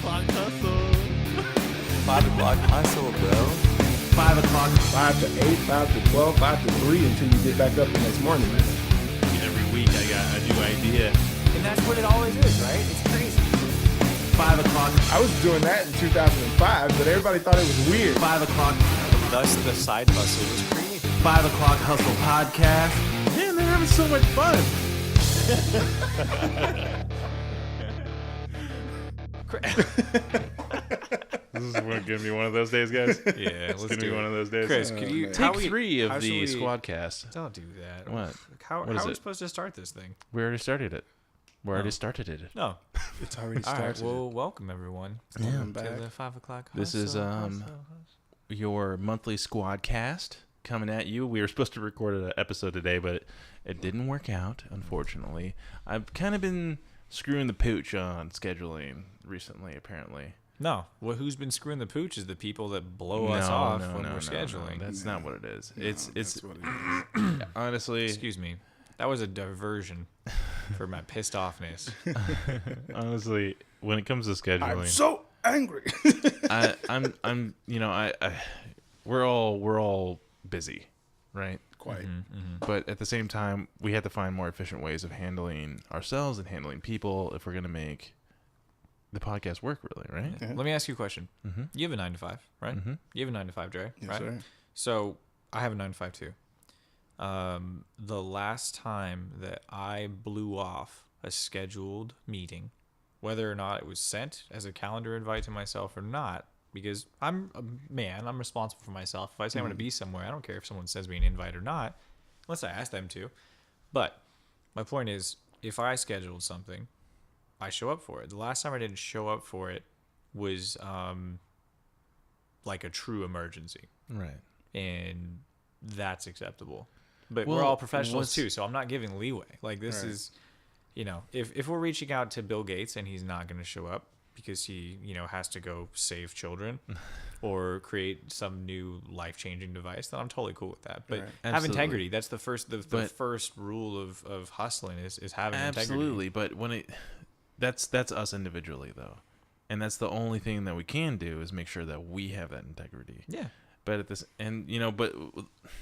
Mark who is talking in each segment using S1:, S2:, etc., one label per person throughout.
S1: o'clock hustle.
S2: 5 o'clock hustle, bro.
S1: 5 o'clock.
S3: 5 to 8, 5 to 12, 5 to 3 until you get back up the next morning.
S1: Every week I got a new idea.
S2: And that's what it always is, right? It's crazy.
S1: 5 o'clock.
S3: I was doing that in 2005, but everybody thought it was weird.
S1: 5 o'clock.
S2: Thus, the side hustle was created.
S1: 5 o'clock hustle podcast. Man, they're having so much fun. This is going to be one of those days, guys.
S2: Yeah,
S1: It's going to be one of those days.
S2: Chris, could you
S1: Take 3 of the Squadcast.
S2: Don't do that.
S1: What?
S2: How
S1: What is
S2: are we
S1: it?
S2: supposed to start this thing?
S1: We already started it.
S2: No.
S3: It's already
S2: All right.
S3: started.
S2: Well, welcome everyone
S3: Welcome
S2: to
S3: back.
S2: the 5 o'clock hustle.
S1: This is your monthly Squadcast coming at you. We were supposed to record an episode today, but it didn't work out, unfortunately. I've kind of been screwing the pooch on scheduling recently, apparently.
S2: No. Well, who's been screwing the pooch is the people that blow us off when we're scheduling.
S1: That's not what it is. It's
S3: That's what it is.
S1: honestly,
S2: Excuse me. That was a diversion for my pissed offness.
S1: honestly, when it comes to scheduling,
S3: I'm so angry.
S1: I'm we're all busy, right?
S3: Quite.
S1: But at the same time, we have to find more efficient ways of handling ourselves and handling people if we're going to make the podcast work, really, right?
S3: Yeah.
S2: Let me ask you a question.
S1: Mm-hmm.
S2: You have a 9 to 5, right?
S1: Mm-hmm.
S2: You have a 9 to 5, Dre,
S3: Yes,
S2: right?
S3: sir.
S2: So I have a 9 to 5 too. The last time that I blew off a scheduled meeting, whether or not it was sent as a calendar invite to myself or not, because I'm a man, I'm responsible for myself. If I say I'm going to be somewhere, I don't care if someone sends me an invite or not, unless I ask them to. But my point is, if I scheduled something, I show up for it. The last time I didn't show up for it was like a true emergency,
S1: Right.
S2: and that's acceptable. But
S1: Well,
S2: we're all professionals
S1: what's-
S2: too, so I'm not giving leeway. Like this
S3: Right.
S2: is, if we're reaching out to Bill Gates and he's not going to show up because he, has to go save children or create some new life-changing device, then I'm totally cool with that. But
S3: Right.
S2: have
S1: Absolutely.
S2: integrity. That's the first the
S1: But-
S2: first rule of hustling is having integrity.
S1: Absolutely, but when that's us individually though, and that's the only thing that we can do is make sure that we have that integrity.
S2: Yeah.
S1: But at this, and but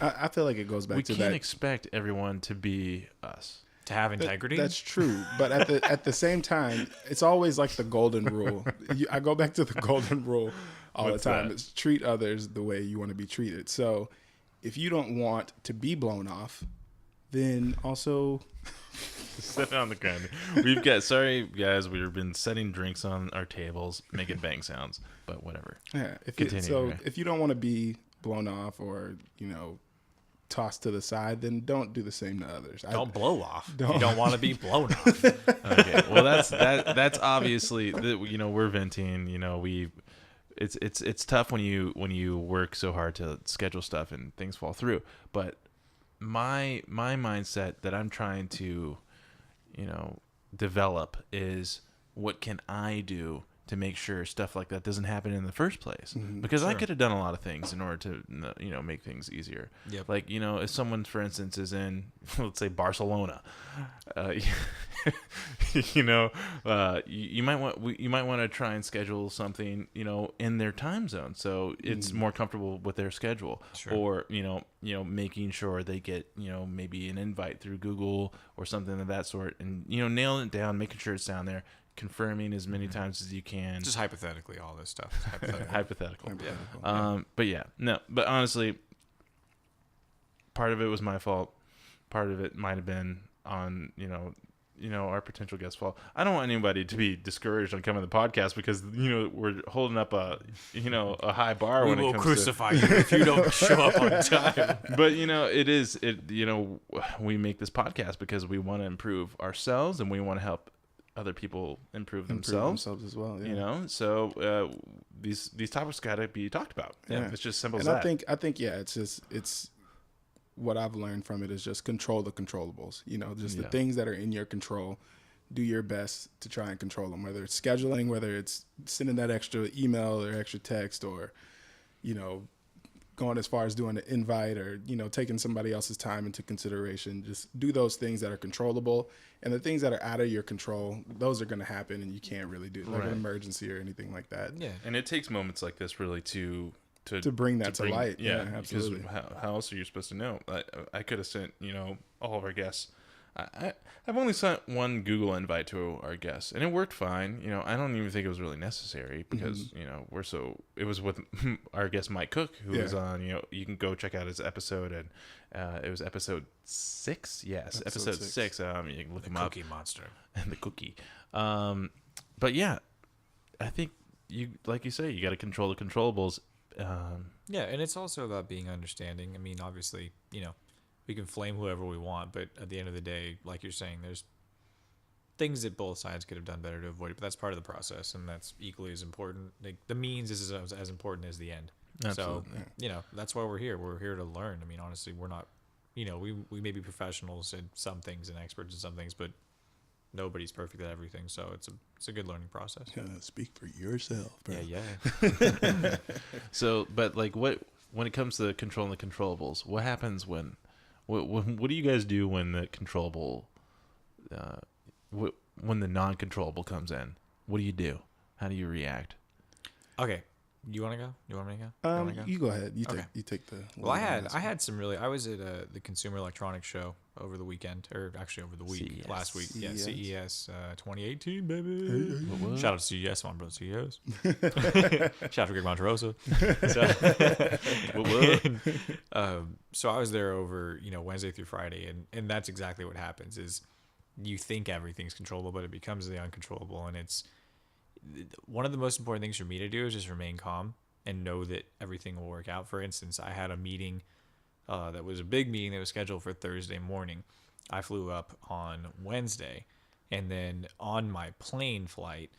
S3: I feel like it goes back
S1: we
S3: to
S1: can't
S3: that.
S1: expect everyone to be us.
S2: To have integrity.
S3: That's true, but at the same time, it's always like the golden rule. I go back to the golden rule all
S1: What's
S3: the time.
S1: that?
S3: It's treat others the way you want to be treated. So, if you don't want to be blown off, then also
S1: Sit on the ground. We've got sorry guys, we've been setting drinks on our tables, making bang sounds, but whatever.
S3: yeah.
S1: Continue, Ray.
S3: If you don't want to be blown off or tossed to the side, then don't do the same to others.
S2: don't blow off. You
S3: Don't.
S2: don't want to be blown off.
S1: Okay. Well, that's obviously we're venting. It's tough when you work so hard to schedule stuff and things fall through. But my mindset that I'm trying to develop is what can I do to make sure stuff like that doesn't happen in the first place, because I
S2: Sure.
S1: could have done a lot of things in order to make things easier.
S2: Yep.
S1: Like if someone, for instance, is in let's say Barcelona, you might want to try and schedule something in their time zone so it's more comfortable with their schedule.
S2: Sure.
S1: Or making sure they get maybe an invite through Google or something of that sort, and nailing it down, making sure it's down there, confirming as many times as you can.
S2: Just hypothetically, all this stuff is hypothetical.
S1: Hypothetical. But honestly, part of it was my fault. Part of it might have been on our potential guest's fault. I don't want anybody to be discouraged on coming to the podcast because we're holding up a high bar
S2: We
S1: when it
S2: will
S1: comes
S2: crucify you if you don't show up on time.
S1: But we make this podcast because we want to improve ourselves and we want to help other people improve themselves
S3: as well. Yeah.
S1: So these topics got to be talked about.
S3: Yeah.
S1: It's just simple
S3: And
S1: as that.
S3: it's what I've learned from it is just control the controllables. The
S1: Yeah.
S3: things that are in your control. Do your best to try and control them, whether it's scheduling, whether it's sending that extra email or extra text, or going as far as doing an invite or, taking somebody else's time into consideration. Just do those things that are controllable, and the things that are out of your control, those are going to happen, and you can't really do like an emergency or anything like that.
S2: Yeah.
S1: And it takes moments like this really to
S3: bring that to light.
S1: Yeah,
S3: absolutely.
S1: Because how else are you supposed to know? I could have sent, all of our guests. I've only sent one Google invite to our guests, and it worked fine. I don't even think it was really necessary because, it was with our guest Mike Cook, who was on, you can go check out his episode, and it was episode 6. Yes, episode 6. You can look him up.
S2: The Cookie Monster.
S1: And the cookie. But yeah, I think like you say, you got to control the controllables.
S2: Yeah, and it's also about being understanding. I mean, obviously, we can flame whoever we want, but at the end of the day, like you're saying, there's things that both sides could have done better to avoid it, but that's part of the process, and that's equally as important. Like, the means is as important as the end.
S1: Absolutely.
S2: So, that's why we're here. We're here to learn. I mean, honestly, we're not, we may be professionals in some things and experts in some things, but nobody's perfect at everything. So it's a good learning process.
S3: Speak for yourself, bro.
S2: Yeah.
S1: So, but like when it comes to controlling the controllables, what happens when do you guys do when the controllable, when the non-controllable comes in? What do you do? How do you react?
S2: Okay. You want to go? You want me to go?
S3: You go ahead. You take the.
S2: Well, I had some really. I was at the Consumer Electronics Show over the weekend, or actually over the week,
S1: CES.
S2: last week.
S3: CES.
S2: Yeah, CES 2018, baby.
S1: What?
S2: Shout out to CES, my brother CEOs. Shout out to Greg Monterosa. So I was there over Wednesday through Friday, and that's exactly what happens. Is you think everything's controllable, but it becomes the uncontrollable, and it's. One of the most important things for me to do is just remain calm and know that everything will work out. For instance, I had a meeting that was a big meeting that was scheduled for Thursday morning. I flew up on Wednesday, and then on my plane flight,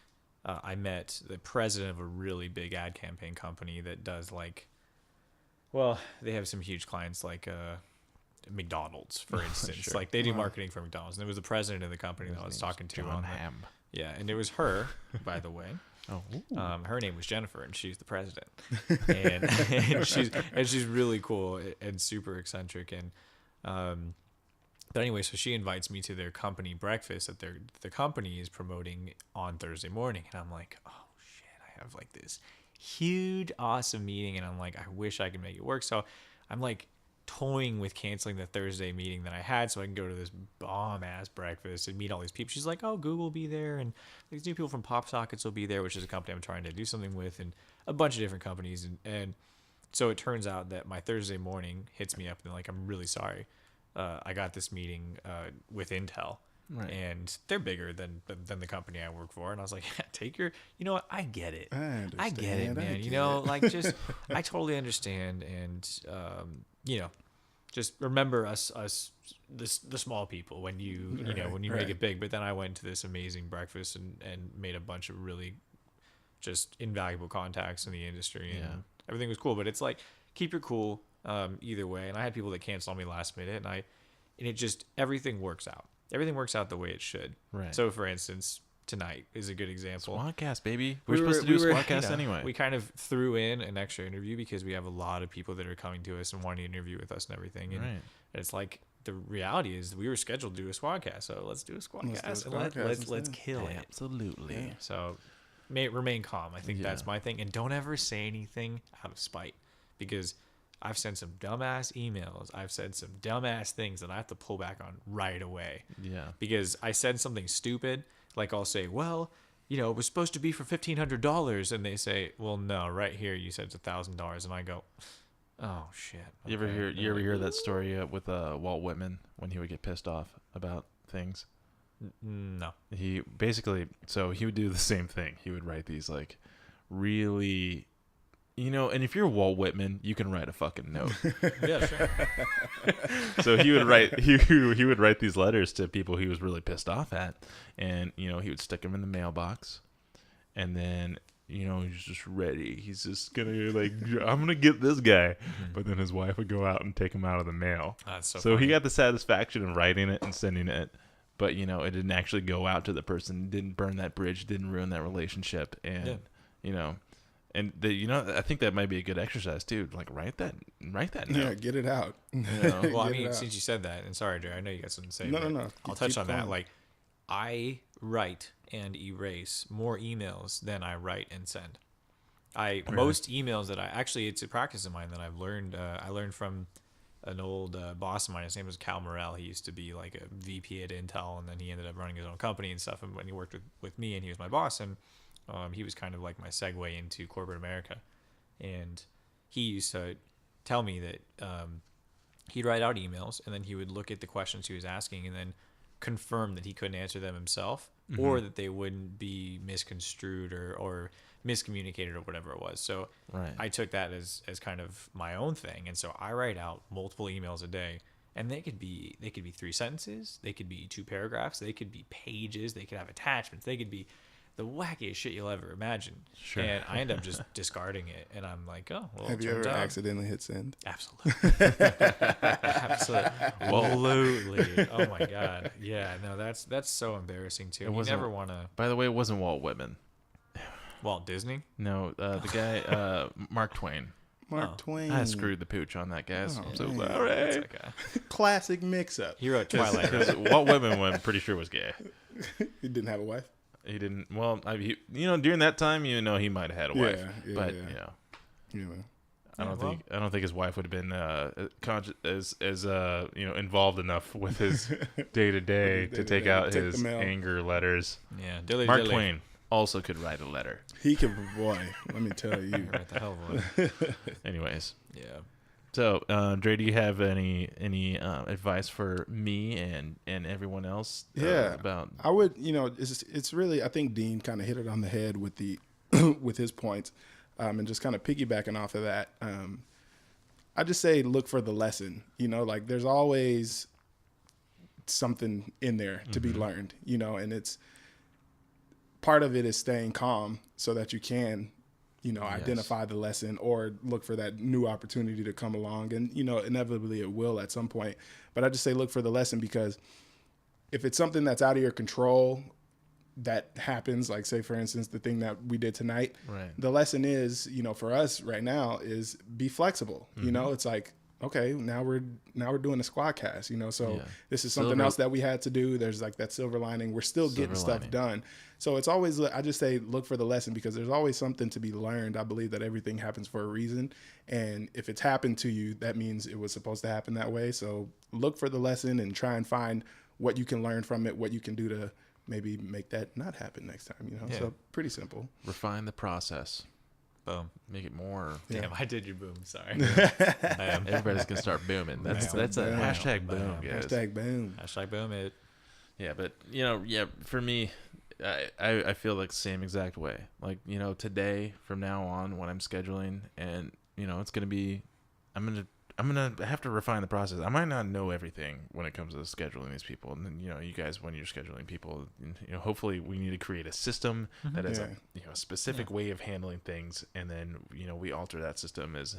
S2: I met the president of a really big ad campaign company that does they have some huge clients like McDonald's, for instance.
S1: Sure.
S2: Like they do marketing for McDonald's, and it was the president of the company that I was talking to.
S1: John Hamm.
S2: Yeah, and it was her, by the way.
S1: Oh,
S2: her name was Jennifer, and she's the president. And she's really cool and super eccentric. And but anyway, so she invites me to their company breakfast that the company is promoting on Thursday morning, and I'm like, oh shit, I have like this huge awesome meeting, and I'm like, I wish I could make it work. So I'm like toying with canceling the Thursday meeting that I had so I can go to this bomb ass breakfast and meet all these people. She's like, oh, Google will be there, and these new people from Pop Sockets will be there, which is a company I'm trying to do something with, and a bunch of different companies. And so it turns out that my Thursday morning hits me up and like, I'm really sorry. I got this meeting with Intel.
S1: right.
S2: And they're bigger than the company I work for. And I was like, yeah, take your, I get it.
S3: I
S2: get it, man. I totally understand. And, just remember us, the small people when you make it big. But then I went to this amazing breakfast and made a bunch of really just invaluable contacts in the industry. And everything was cool. But it's like, keep your cool either way. And I had people that canceled on me last minute. And it just, everything works out. Everything works out the way it should.
S1: Right.
S2: So, for instance, tonight is a good example.
S1: Squadcast, baby. We're supposed to do a Squadcast anyway.
S2: We kind of threw in an extra interview because we have a lot of people that are coming to us and wanting to interview with us and everything. And it's like, the reality is we were scheduled to do a Squadcast, so let's do a Squadcast and let's kill it.
S1: Absolutely.
S2: Yeah. So remain calm. I think that's my thing. And don't ever say anything out of spite, because I've sent some dumbass emails. I've said some dumbass things that I have to pull back on right away. Yeah. Because I said something stupid. Like I'll say, well, it was supposed to be for $1,500. And they say, well, no, right here you said it's $1,000. And I go, oh, shit. Okay.
S1: You ever hear that story with Walt Whitman when he would get pissed off about things?
S2: No.
S1: He basically, so he would do the same thing. He would write these like really... and if you're Walt Whitman, you can write a fucking note.
S2: Yeah, sure.
S1: So he would write he would write these letters to people he was really pissed off at, and he would stick them in the mailbox, and then he's just ready. He's just gonna I'm gonna get this guy, but then his wife would go out and take him out of the mail.
S2: That's so
S1: funny.
S2: He
S1: got the satisfaction of writing it and sending it, but it didn't actually go out to the person. Didn't burn that bridge. Didn't ruin that relationship, and And I think that might be a good exercise too. Like write that note.
S3: Yeah, get it out.
S2: Well, I mean, since you said that, and sorry, Jerry, I know you got something to say.
S3: No.
S2: I'll touch on that. Like, I write and erase more emails than I write and send. Most emails that it's a practice of mine that I've learned. I learned from an old boss of mine. His name was Cal Morrell. He used to be like a VP at Intel, and then he ended up running his own company and stuff. And when he worked with me, and he was my boss, and he was kind of like my segue into corporate America. And he used to tell me that he'd write out emails, and then he would look at the questions he was asking, and then confirm that he couldn't answer them himself, or that they wouldn't be misconstrued or miscommunicated or whatever it was. So I took that as kind of my own thing, and so I write out multiple emails a day, and they could be 3 sentences, they could be 2 paragraphs, they could be pages, they could have attachments, they could be the wackiest shit you'll ever imagine. Sure. And I end up just discarding it, and I'm like, oh, well.
S3: Have you ever accidentally hit send?
S2: Absolutely. Absolutely. Oh my God. Yeah. No, that's so embarrassing too. You never want to.
S1: By the way, it wasn't Walt Whitman.
S2: Walt Disney?
S1: No, the guy Mark Twain.
S3: Mark Twain.
S1: I screwed the pooch on that, guys. I'm so
S3: man.
S1: sorry.
S3: Classic mix-up.
S2: He wrote Twilight.
S1: Because Walt Whitman, I'm pretty sure, was gay.
S3: He didn't have a wife?
S1: He didn't. Well, during that time, he might have had a wife.
S3: Yeah,
S1: but
S3: yeah.
S1: I don't think his wife would have been as involved enough with his day to day to take out his anger letters.
S2: Yeah,
S1: Mark Twain also could write a letter.
S3: He could, boy. Let me tell you.
S2: Write the hell of one.
S1: Anyways,
S2: yeah.
S1: So, Dre, do you have any advice for me and everyone else? About
S3: I would, it's really, I think Dean kind of hit it on the head with the with his points, and just kind of piggybacking off of that. I just say look for the lesson. Like there's always something in there to be learned. And it's part of it is staying calm so that you can. Identify the lesson or look for that new opportunity to come along. And, inevitably it will at some point. But I just say look for the lesson, because if it's something that's out of your control that happens, like say, for instance, the thing that we did tonight, the lesson is, for us right now is be flexible. It's like, okay, now we're doing a Squadcast, so this is something else that we had to do. There's like that silver lining. We're still getting stuff done. So it's always, I just say, look for the lesson, because there's always something to be learned. I believe that everything happens for a reason. And if it's happened to you, that means it was supposed to happen that way. So look for the lesson and try and find what you can learn from it, what you can do to maybe make that not happen next time, So pretty simple.
S1: Refine the process.
S2: Boom.
S1: Make it more.
S2: Damn, I did your boom. Sorry.
S1: Everybody's gonna start booming. That's a hashtag boom, guys.
S3: Hashtag boom.
S2: Hashtag boom it.
S1: Yeah, but for me, I feel like the same exact way. Like, today from now on when I'm scheduling, and it's gonna be, I'm gonna have to refine the process. I might not know everything when it comes to scheduling these people, and then you guys, when you're scheduling people, hopefully we need to create a system that has a specific way of handling things, and then we alter that system as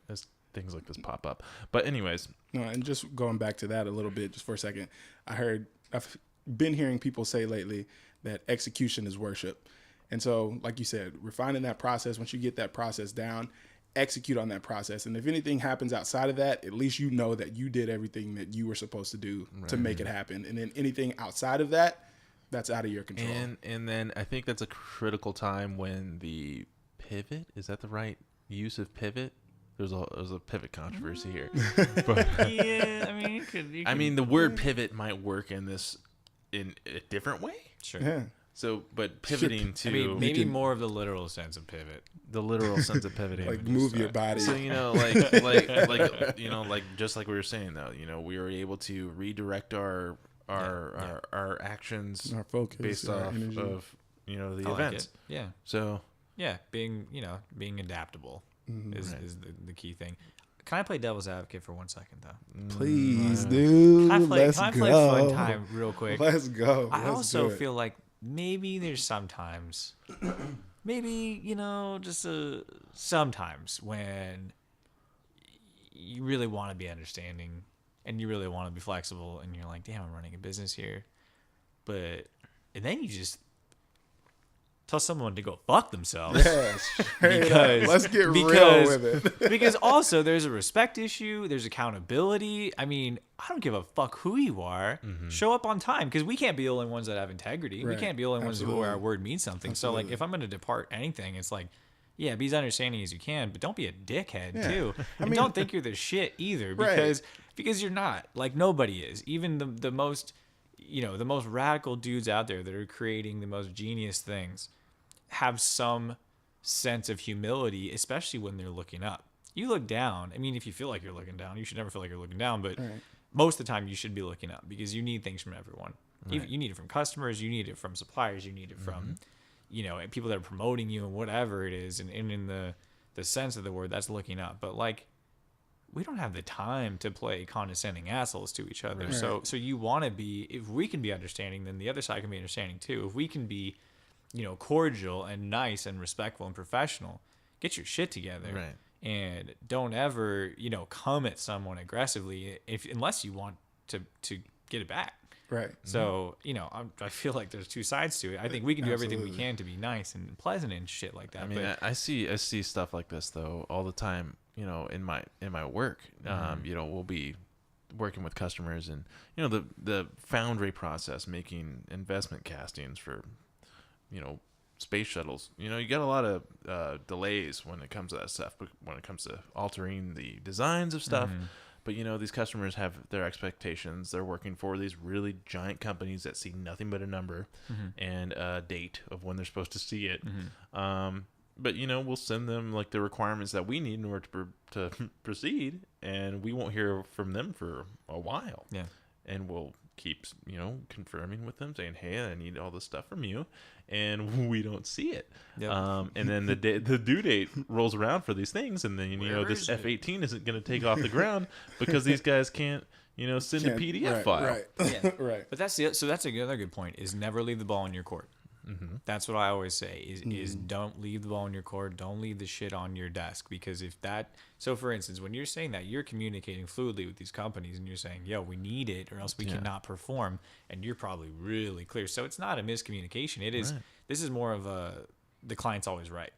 S1: as things like this pop up. But anyways,
S3: no, and just going back to that a little bit, just for a second, I've been hearing people say lately that execution is worship. And so, like you said, refining that process, once you get that process down, execute on that process. And if anything happens outside of that, at least you know that you did everything that you were supposed to do to make it happen. And then anything outside of that, that's out of your control.
S1: And then I think that's a critical time when the pivot, is that the right use of pivot? There's a pivot controversy here. But,
S2: yeah, I mean,
S1: the word pivot might work in a different way.
S2: Sure.
S3: Yeah.
S1: So, but pivoting to
S2: maybe more of the literal sense of pivot.
S1: The literal sense of pivoting,
S3: like move your body.
S1: So like just like we were saying though, we were able to redirect our actions,
S3: our focus,
S1: based off
S3: energy.
S1: of the
S2: I
S1: events.
S2: Like yeah.
S1: So
S2: being adaptable is the key thing. Can I play devil's advocate for 1 second though?
S3: Please, dude.
S2: Can I play fun time real quick?
S3: Let's go.
S2: I also feel like maybe there's sometimes, sometimes when you really want to be understanding and you really want to be flexible and you're like, damn, I'm running a business here. And then you just tell someone to go fuck themselves.
S3: Yes, let's get real with it.
S2: Because also there's a respect issue, there's accountability. I mean, I don't give a fuck who you are. Show up on time, because we can't be the only ones that have integrity.
S3: Right.
S2: We can't be the only
S3: Absolutely.
S2: ones who our word means something.
S3: Absolutely.
S2: So like, if I'm going to depart anything, it's like, yeah, be as understanding as you can, but don't be a dickhead too. And don't think you're the shit either, because you're not. Like, nobody is. Even the most, the most radical dudes out there that are creating the most genius things have some sense of humility, especially when they're looking up. You look down. I mean, if you feel like you're looking down, you should never feel like you're looking down, but most of the time you should be looking up, because you need things from everyone. You need it from customers, you need it from suppliers, you need it from people that are promoting you and whatever it is, and in the sense of the word, that's looking up. But like, we don't have the time to play condescending assholes to each other. So you want to be, if we can be understanding, then the other side can be understanding too. If we can be cordial and nice and respectful and professional, get your shit together, and don't ever come at someone aggressively unless you want to get it back.
S3: Right.
S2: So, I feel like there's two sides to it. I think we can do everything we can to be nice and pleasant and shit like that.
S1: I mean, I see stuff like this though all the time. In my work, we'll be working with customers, and the foundry process, making investment castings for space shuttles. You got a lot of delays when it comes to that stuff. But when it comes to altering the designs of stuff. But these customers have their expectations. They're working for these really giant companies that see nothing but a number and a date of when they're supposed to see it. But we'll send them like the requirements that we need in order to proceed, and we won't hear from them for a while. Yeah, and we'll keep confirming with them, saying, "Hey, I need all this stuff from you," and we don't see it. Yep. And then the due date rolls around for these things, and then this F-18 isn't going to take off the ground because these guys can't send a PDF file.
S3: Right.
S2: Yeah.
S3: Right.
S2: But that's another good point, is never leave the ball in your court. That's what I always say is don't leave the ball in your court. Don't leave the shit on your desk, because so for instance, when you're saying that, you're communicating fluidly with these companies and you're saying, yo, we need it or else we cannot perform. And you're probably really clear. So it's not a miscommunication. It is, this is more of the client's always right.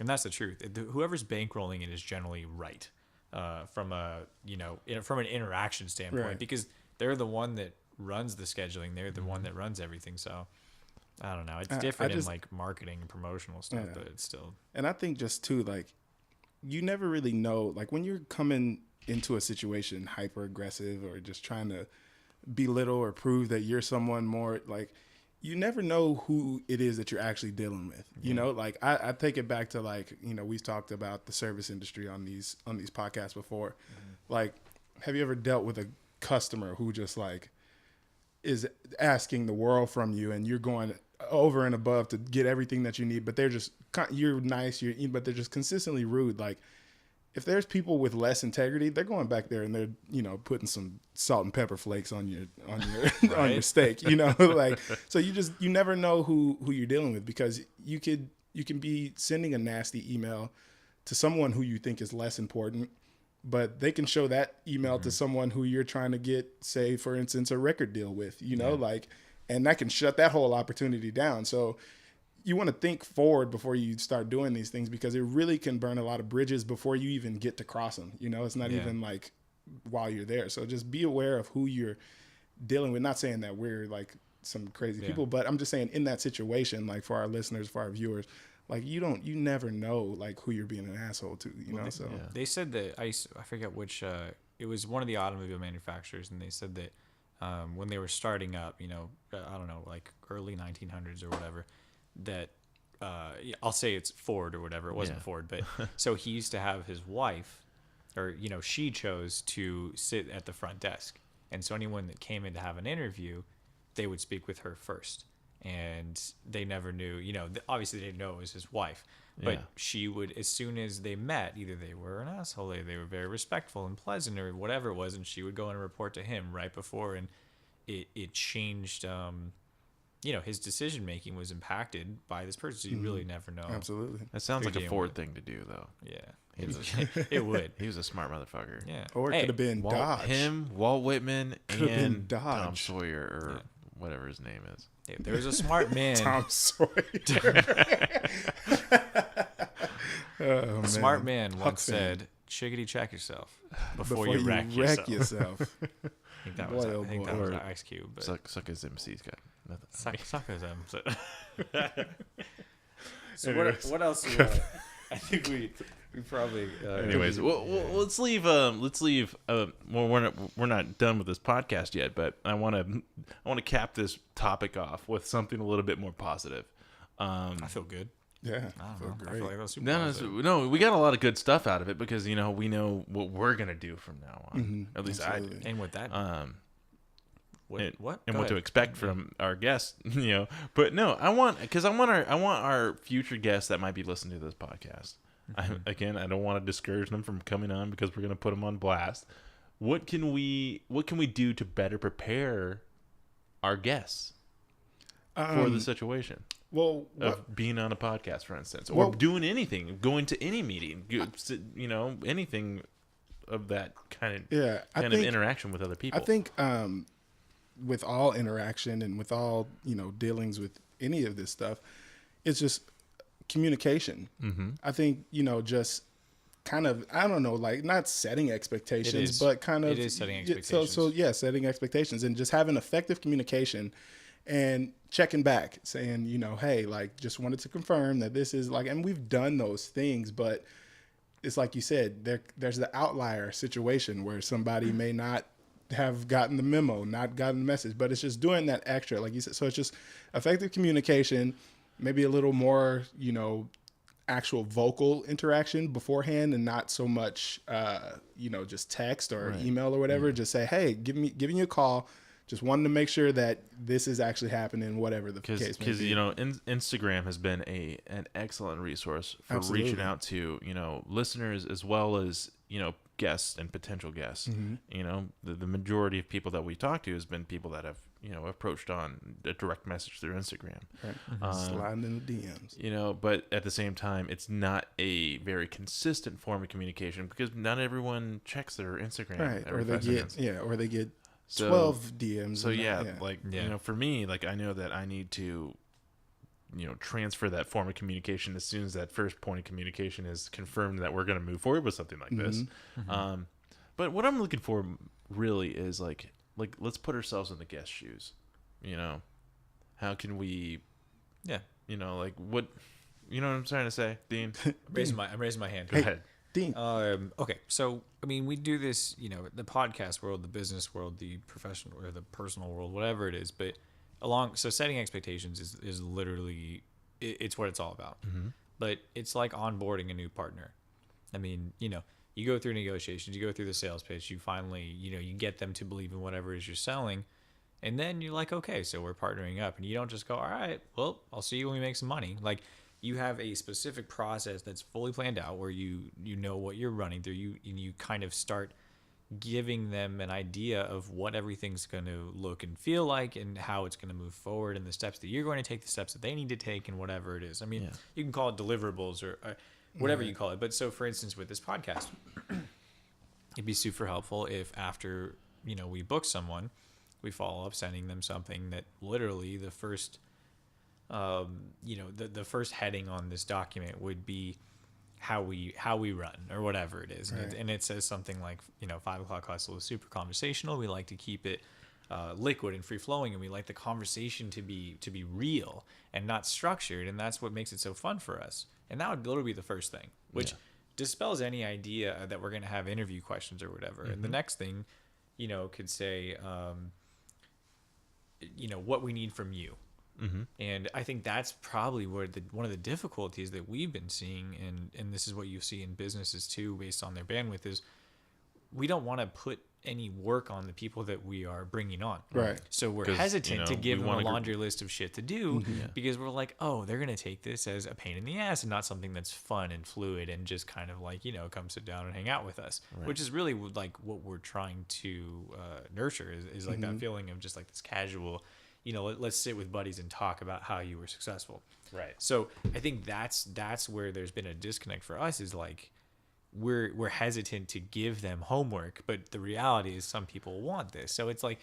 S2: And that's the truth. Whoever's bankrolling it is generally right from from an interaction standpoint, because they're the one that runs the scheduling. They're the one that runs everything. So I don't know. It's different in like marketing and promotional stuff, but it's still. And
S3: I think just too, like, you never really know, like when you're coming into a situation hyper aggressive or just trying to belittle or prove that you're someone more, like, you never know who it is that you're actually dealing with. Like I take it back to, like, we've talked about the service industry on these podcasts before. Like, have you ever dealt with a customer who just like is asking the world from you, and you're going over and above to get everything that you need, but you're nice, but they're just consistently rude. Like, if there's people with less integrity, they're going back there and they're putting some salt and pepper flakes on your on your steak, like, so you never know who you're dealing with, because you can be sending a nasty email to someone who you think is less important, but they can show that email to someone who you're trying to get, say, for instance, a record deal with, like, and that can shut that whole opportunity down. So you want to think forward before you start doing these things, because it really can burn a lot of bridges before you even get to cross them. It's not even like while you're there. So just be aware of who you're dealing with. Not saying that we're like some crazy people, but I'm just saying, in that situation, like, for our listeners, for our viewers, like, you never know, like, who you're being an asshole to, so.
S2: They said that, I forget which, it was one of the automobile manufacturers, and they said that when they were starting up, I don't know, like early 1900s or whatever, that I'll say it's Ford or whatever. It wasn't Ford, but so he used to have his wife, or she chose to sit at the front desk, and so anyone that came in to have an interview, they would speak with her first, and they never knew, obviously they didn't know it was his wife, but she would, as soon as they met, either they were an asshole, they were very respectful and pleasant, or whatever it was, and she would go and report to him right before, and it changed. His decision making was impacted by this person. So you really never know.
S3: Absolutely.
S1: That sounds like a Ford thing to do, though.
S2: Yeah, it would.
S1: He was a smart motherfucker.
S3: Yeah. Or it could have been Dodge.
S1: Walt Whitman, and Tom Sawyer, or whatever his name is.
S2: If there's a smart man,
S3: Tom Sawyer. Oh, man.
S2: smart man once
S3: Huck fan.
S2: said, "Chickadee, check yourself before you wreck
S3: yourself.
S2: I think that was,
S3: Boy, oh
S2: I think
S3: boy.
S2: that was Ice Cube. But
S1: Suck his MC's got nothing.
S2: suck his M. So
S1: Anyways.
S2: what else? I think we probably.
S1: Anyways, let's leave. Well, we're not done with this podcast yet, but I want to cap this topic off with something a little bit more positive.
S2: I feel good.
S3: Yeah,
S2: I
S3: feel
S2: don't know. I
S3: great.
S2: feel like that was super positive.
S1: No, we got a lot of good stuff out of it because we know what we're gonna do from now on.
S3: Mhm,
S1: At least
S3: absolutely.
S1: I do.
S2: And with that, what?
S1: And
S2: Go
S1: what to
S2: ahead.
S1: expect from our guests, But no, I want our future guests that might be listening to this podcast.
S2: Mm-hmm.
S1: I don't want to discourage them from coming on because we're going to put them on blast. What can we do to better prepare our guests for the situation
S3: Well,
S1: of being on a podcast, for instance, or
S3: Well-
S1: doing anything, going to any meeting, anything of that kind of
S3: I
S1: of
S3: think
S1: interaction with other people?
S3: I think with all interaction and with all dealings with any of this stuff, it's just communication.
S1: Mm-hmm.
S3: I think just kind of, I don't know, like not setting expectations,
S2: It is.
S3: but kind of
S2: It is setting
S3: yeah, So yeah, setting expectations and just having effective communication and checking back, saying hey, like just wanted to confirm that this is like, and we've done those things, but it's like you said, there's the outlier situation where somebody may not have gotten the memo, not gotten the message, but it's just doing that extra, like you said. So it's just effective communication, maybe a little more, actual vocal interaction beforehand and not so much, just text or email or whatever. Just say, hey, giving you a call. Just wanted to make sure that this is actually happening, whatever the case may be.
S1: Because Instagram has been an excellent resource for
S3: Absolutely.
S1: reaching out to listeners as well as guests and potential guests.
S3: Mm-hmm.
S1: The majority of people that we talk to has been people that have approached on a direct message through Instagram.
S3: Right. Sliding in the DMs.
S1: But at the same time, it's not a very consistent form of communication because not everyone checks their Instagram.
S3: Right.
S1: every
S3: Or they
S1: 5 seconds.
S3: get
S1: So-
S3: 12 DMs.
S1: So
S3: and
S1: yeah,
S3: that,
S1: for me, like I know that I need to, transfer that form of communication as soon as that first point of communication is confirmed that we're going to move forward with something like this.
S2: Mm-hmm.
S1: But what I'm looking for really is like let's put ourselves in the guest shoes. How can we?
S2: Yeah.
S1: Like what? You know what I'm trying to say, Dean?
S2: I'm raising my hand.
S1: Go ahead.
S3: Dean.
S2: Okay, so I mean, we do this, the podcast world, the business world, the professional or the personal world, whatever it is. But so setting expectations is literally it's what it's all about.
S1: Mm-hmm.
S2: But it's like onboarding a new partner. I mean, you go through negotiations, you go through the sales pitch, you finally, you get them to believe in whatever it is you're selling, and then you're like, okay, so we're partnering up, and you don't just go, all right, well, I'll see you when we make some money, like. You have a specific process that's fully planned out where you know what you're running through. You kind of start giving them an idea of what everything's going to look and feel like and how it's going to move forward and the steps that you're going to take, the steps that they need to take and whatever it is. I mean, you can call it deliverables or whatever you call it. But so, for instance, with this podcast, it'd be super helpful if after, we book someone, we follow up sending them something that literally the first the first heading on this document would be how we run or whatever it is.
S3: Right.
S2: And it says something like, 5 o'clock hustle is super conversational. We like to keep it liquid and free flowing. And we like the conversation to be real and not structured. And that's what makes it so fun for us. And that would literally be the first thing, which dispels any idea that we're going to have interview questions or whatever. And the next thing, could say, what we need from you.
S1: Mm-hmm.
S2: And I think that's probably where one of the difficulties that we've been seeing, and this is what you see in businesses too, based on their bandwidth, is we don't want to put any work on the people that we are bringing on.
S3: Right.
S2: So we're
S1: 'Cause,
S2: hesitant to give
S1: we
S2: them a
S1: wanna
S2: laundry list of shit to do because we're like, oh, they're going to take this as a pain in the ass and not something that's fun and fluid and just kind of like, come sit down and hang out with us, which is really like what we're trying to nurture is like that feeling of just like this casual, let's sit with buddies and talk about how you were successful.
S1: Right.
S2: So I think that's where there's been a disconnect for us is like we're hesitant to give them homework, but the reality is some people want this. So it's like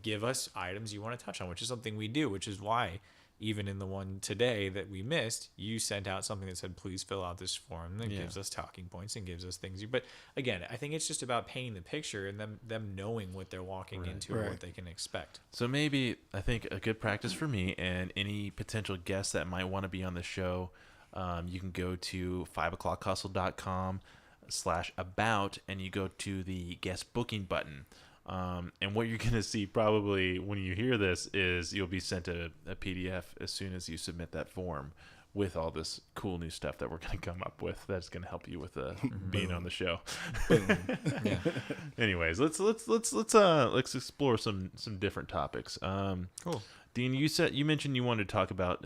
S2: give us items you want to touch on, which is something we do, which is why even in the one today that we missed, you sent out something that said, please fill out this form that gives us talking points and gives us things. But again, I think it's just about painting the picture and them knowing what they're walking into and what they can expect.
S1: So maybe I think a good practice for me and any potential guests that might want to be on the show, you can go to 5o'clockhustle.com/about and you go to the guest booking button. And what you're going to see probably when you hear this is you'll be sent a PDF as soon as you submit that form with all this cool new stuff that we're going to come up with that's going to help you with being on the show. Anyways, let's explore some different topics.
S2: Cool.
S1: Dean, you mentioned you wanted to talk about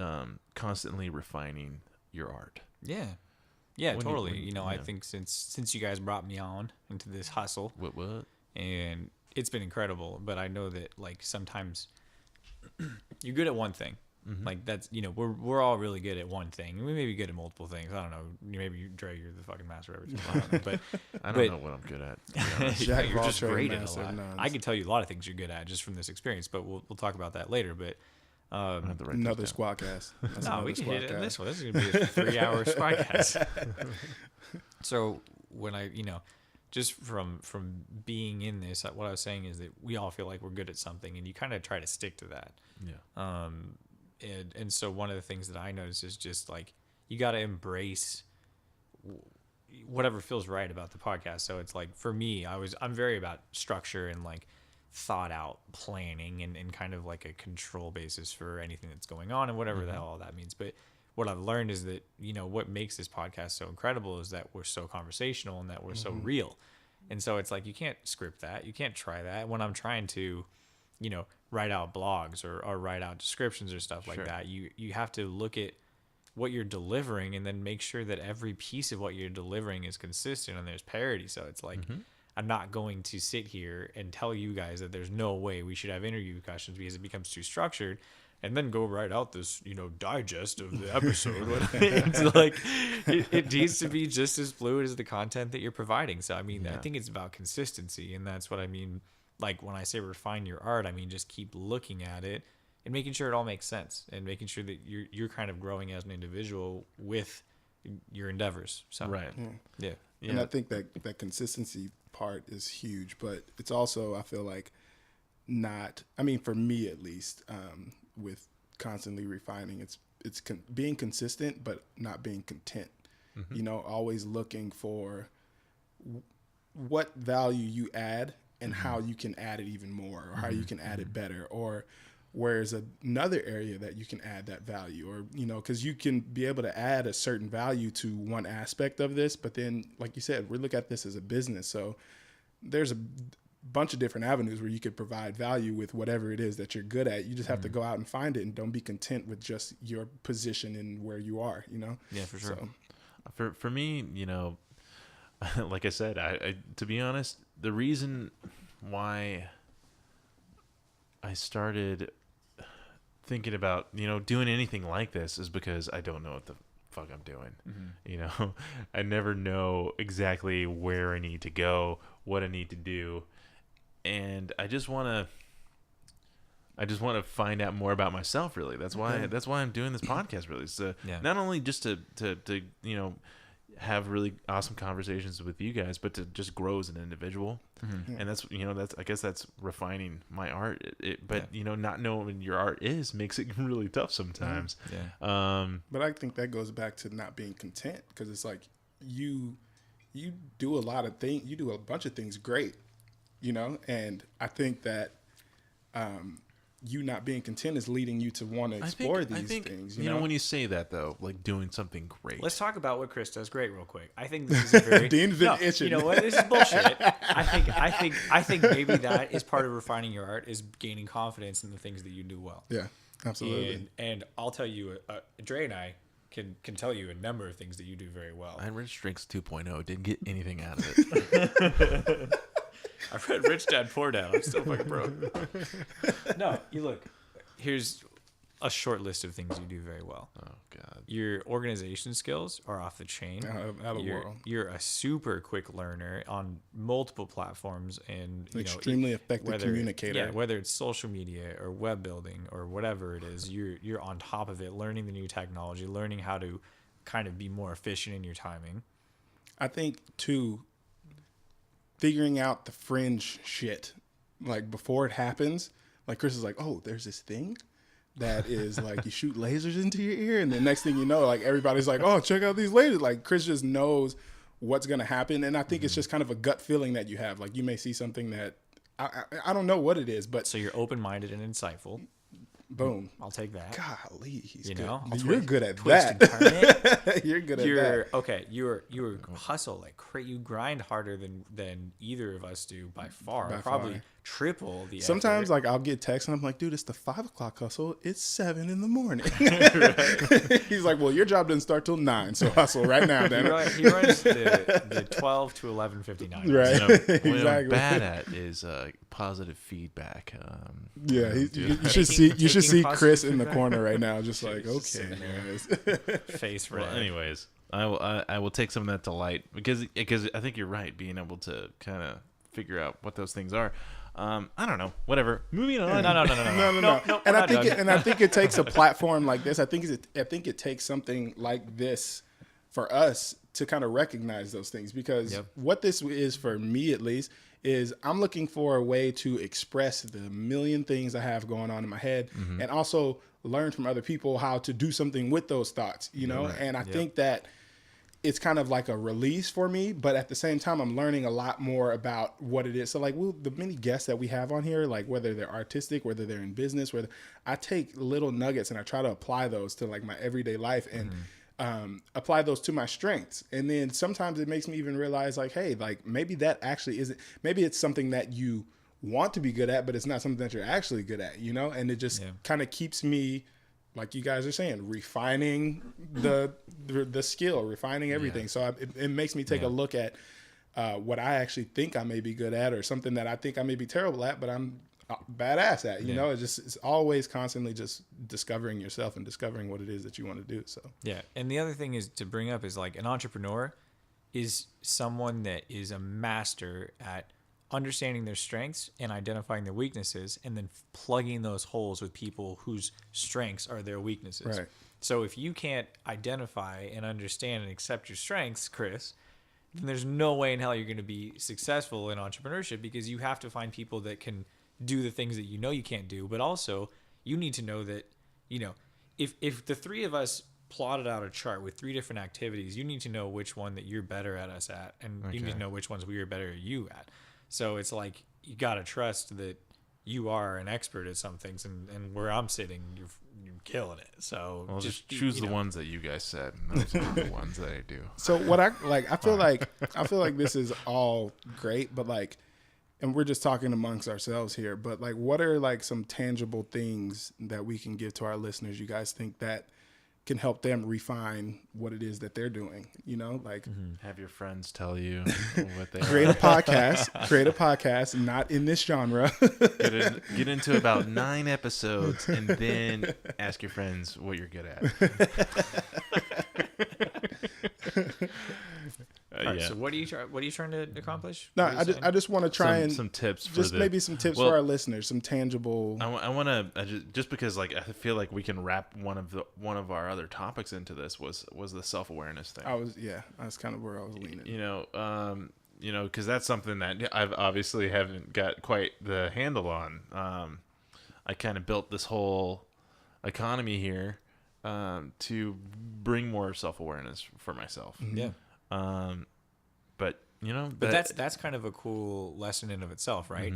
S1: constantly refining your art.
S2: Yeah, totally. I think since you guys brought me on into this hustle,
S1: what,
S2: and it's been incredible, but I know that like sometimes you're good at one thing. Like that's, we're all really good at one thing. We may be good at multiple things. I don't know. Maybe Dre, you're the fucking master of everything. But
S1: I don't know what I'm good at.
S2: You're just great at a lot. I can tell you a lot of things you're good at just from this experience, but we'll talk about that later. But
S3: another Squadcast.
S2: No, we can hit it in this one. This is gonna be a 3-hour Squadcast. So when I, just from being in this, what I was saying is that we all feel like we're good at something, and you kind of try to stick to that.
S1: Yeah.
S2: And so one of the things that I notice is just like you got to embrace whatever feels right about the podcast. So it's like for me, I'm very about structure and like thought out planning and kind of like a control basis for anything that's going on and whatever the hell all that means. But what I've learned is that, what makes this podcast so incredible is that we're so conversational and that we're so real. And so it's like, you can't script that. You can't try that. When I'm trying to, write out blogs or write out descriptions or stuff like that, you have to look at what you're delivering and then make sure that every piece of what you're delivering is consistent and there's parity. So it's like, I'm not going to sit here and tell you guys that there's no way we should have interview questions because it becomes too structured. And then go write out this, digest of the episode. It's like it needs to be just as fluid as the content that you're providing. So I mean, I think it's about consistency, and that's what I mean. Like when I say refine your art, I mean just keep looking at it and making sure it all makes sense, and making sure that you're kind of growing as an individual with your endeavors. So yeah.
S3: And I think that consistency part is huge, but it's also, I feel like, for me at least, with constantly refining, it's being consistent but not being content. Always looking for what value you add and how you can add it even more, or how you can add it better, or where's another area that you can add that value, or because you can be able to add a certain value to one aspect of this, but then like you said, we look at this as a business, so there's a bunch of different avenues where you could provide value with whatever it is that you're good at. You just have to go out and find it, and don't be content with just your position and where you are,
S2: Yeah, for sure.
S1: So, for me, like I said, I to be honest, the reason why I started thinking about, doing anything like this is because I don't know what the fuck I'm doing. I never know exactly where I need to go, what I need to do. And I just want to find out more about myself, really. That's why I'm doing this podcast, really. So not only just to have really awesome conversations with you guys, but to just grow as an individual. And that's I guess that's refining my art. But not knowing your art makes it really tough sometimes.
S3: But I think that goes back to not being content, because it's like you do a lot of things, you do a bunch of things great. And I think that you not being content is leading you to want to explore these things.
S1: When you say that, though, like doing something great.
S2: Let's talk about what Chris does great real quick. I think this is a very
S3: Dean's been itching.
S2: You know what? This is bullshit. I think maybe that is part of refining your art, is gaining confidence in the things that you do well.
S3: Yeah, absolutely.
S2: And I'll tell you, Dre and I can tell you a number of things that you do very well.
S1: I Rich Drinks 2.0 didn't get anything out of it.
S2: I've read Rich Dad Poor Dad. I'm still fucking broke. No, you look. Here's a short list of things you do very well.
S1: Oh God.
S2: Your organization skills are off the chain.
S3: Out of world.
S2: You're a super quick learner on multiple platforms, and
S3: extremely effective communicator.
S2: Yeah, whether it's social media or web building or whatever it is, you're on top of it, learning the new technology, learning how to kind of be more efficient in your timing.
S3: I think too, figuring out the fringe shit, like before it happens. Like Chris is like, oh, there's this thing that is like you shoot lasers into your ear, and the next thing you know, like everybody's like, oh, check out these lasers. Like Chris just knows what's gonna happen, and I think it's just kind of a gut feeling that you have. Like you may see something that I don't know what it is, but
S2: so you're open-minded and insightful.
S3: Boom.
S2: I'll take that.
S3: Golly, he's
S2: you
S3: good.
S2: know,
S3: You're good at
S2: twist
S3: that.
S2: And turn it.
S3: You're good at that.
S2: Okay, you're hustle like you grind harder than either of us do by far. Probably triple the
S3: Sometimes
S2: effort.
S3: like I'll get texts and I'm like, dude, it's the 5 o'clock hustle. It's 7 a.m. He's like, well, your job doesn't start till 9, so hustle right now. Then
S2: he runs the 12 to 11:59.
S3: Right.
S1: What I'm bad at is positive feedback.
S3: You should see Chris in the corner right now, just like, okay, man.
S2: Face red.
S1: Well, anyways, I will take some of that to light because I think you're right. Being able to kind of figure out what those things are. I don't know. Whatever. Moving on.
S3: No. And I think it takes a platform like this. I think it takes something like this for us to kind of recognize those things, because what this is for me, at least, is I'm looking for a way to express the million things I have going on in my head, and also learn from other people how to do something with those thoughts, you know? Right. And I think that it's kind of like a release for me, but at the same time, I'm learning a lot more about what it is. So like the many guests that we have on here, like whether they're artistic, whether they're in business, whether I take little nuggets and I try to apply those to like my everyday life and apply those to my strengths. And then sometimes it makes me even realize like, hey, like maybe that actually isn't, maybe it's something that you want to be good at, but it's not something that you're actually good at, you know? And it just kind of keeps me, like you guys are saying, refining the skill, refining everything. So it makes me take a look at what I actually think I may be good at, or something that I think I may be terrible at, but I'm badass at. You know, it's always constantly just discovering yourself and discovering what it is that you want to do. So
S2: and the other thing is to bring up is like an entrepreneur is someone that is a master at understanding their strengths and identifying their weaknesses, and then plugging those holes with people whose strengths are their weaknesses.
S3: Right.
S2: So if you can't identify and understand and accept your strengths, Chris, then there's no way in hell you're going to be successful in entrepreneurship, because you have to find people that can do the things that you know you can't do, but also you need to know that, you know, if the three of us plotted out a chart with 3 different activities, you need to know which one that you're better at us at, and you need to know which ones we are better at you at. So it's like you got to trust that you are an expert at some things, and where I'm sitting, you're killing it. So
S1: just choose the ones that you guys said. Those are the ones that I do.
S3: So what I feel like this is all great, but like, and we're just talking amongst ourselves here, but like, what are like some tangible things that we can give to our listeners, you guys think, that can help them refine what it is that they're doing, you know, like
S1: have your friends tell you what they
S3: create a podcast, not in this genre.
S1: Get into about 9 episodes and then ask your friends what you're good at.
S2: Right, so what are you trying to accomplish?
S3: No, I just want to try
S1: some tips for
S3: just maybe some tips for our listeners, some tangible.
S1: I want to just because like I feel like we can wrap one of our other topics into this was the self-awareness thing. That's kind of where I was leaning. You know, because that's something that I've obviously haven't got quite the handle on. I kind of built this whole economy here to bring more self-awareness for myself.
S2: Yeah.
S1: But you know,
S2: but that's kind of a cool lesson in of itself, right?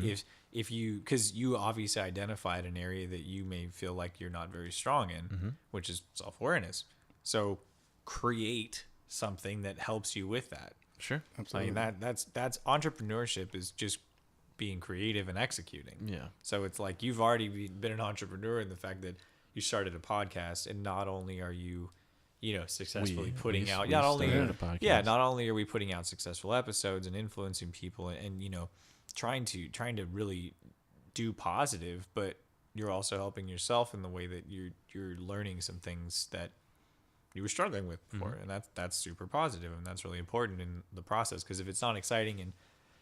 S2: If you, because you obviously identified an area that you may feel like you're not very strong in, which is self-awareness. So create something that helps you with that.
S1: Sure,
S2: absolutely. I mean, that's entrepreneurship is just being creative and executing.
S1: Yeah.
S2: So it's like you've already been an entrepreneur in the fact that you started a podcast, and not only are you, you know, successfully putting out, not only are we putting out successful episodes and influencing people and you know, trying to really do positive, but you're also helping yourself in the way that you're learning some things that you were struggling with before, and that's super positive, and that's really important in the process. Because if it's not exciting and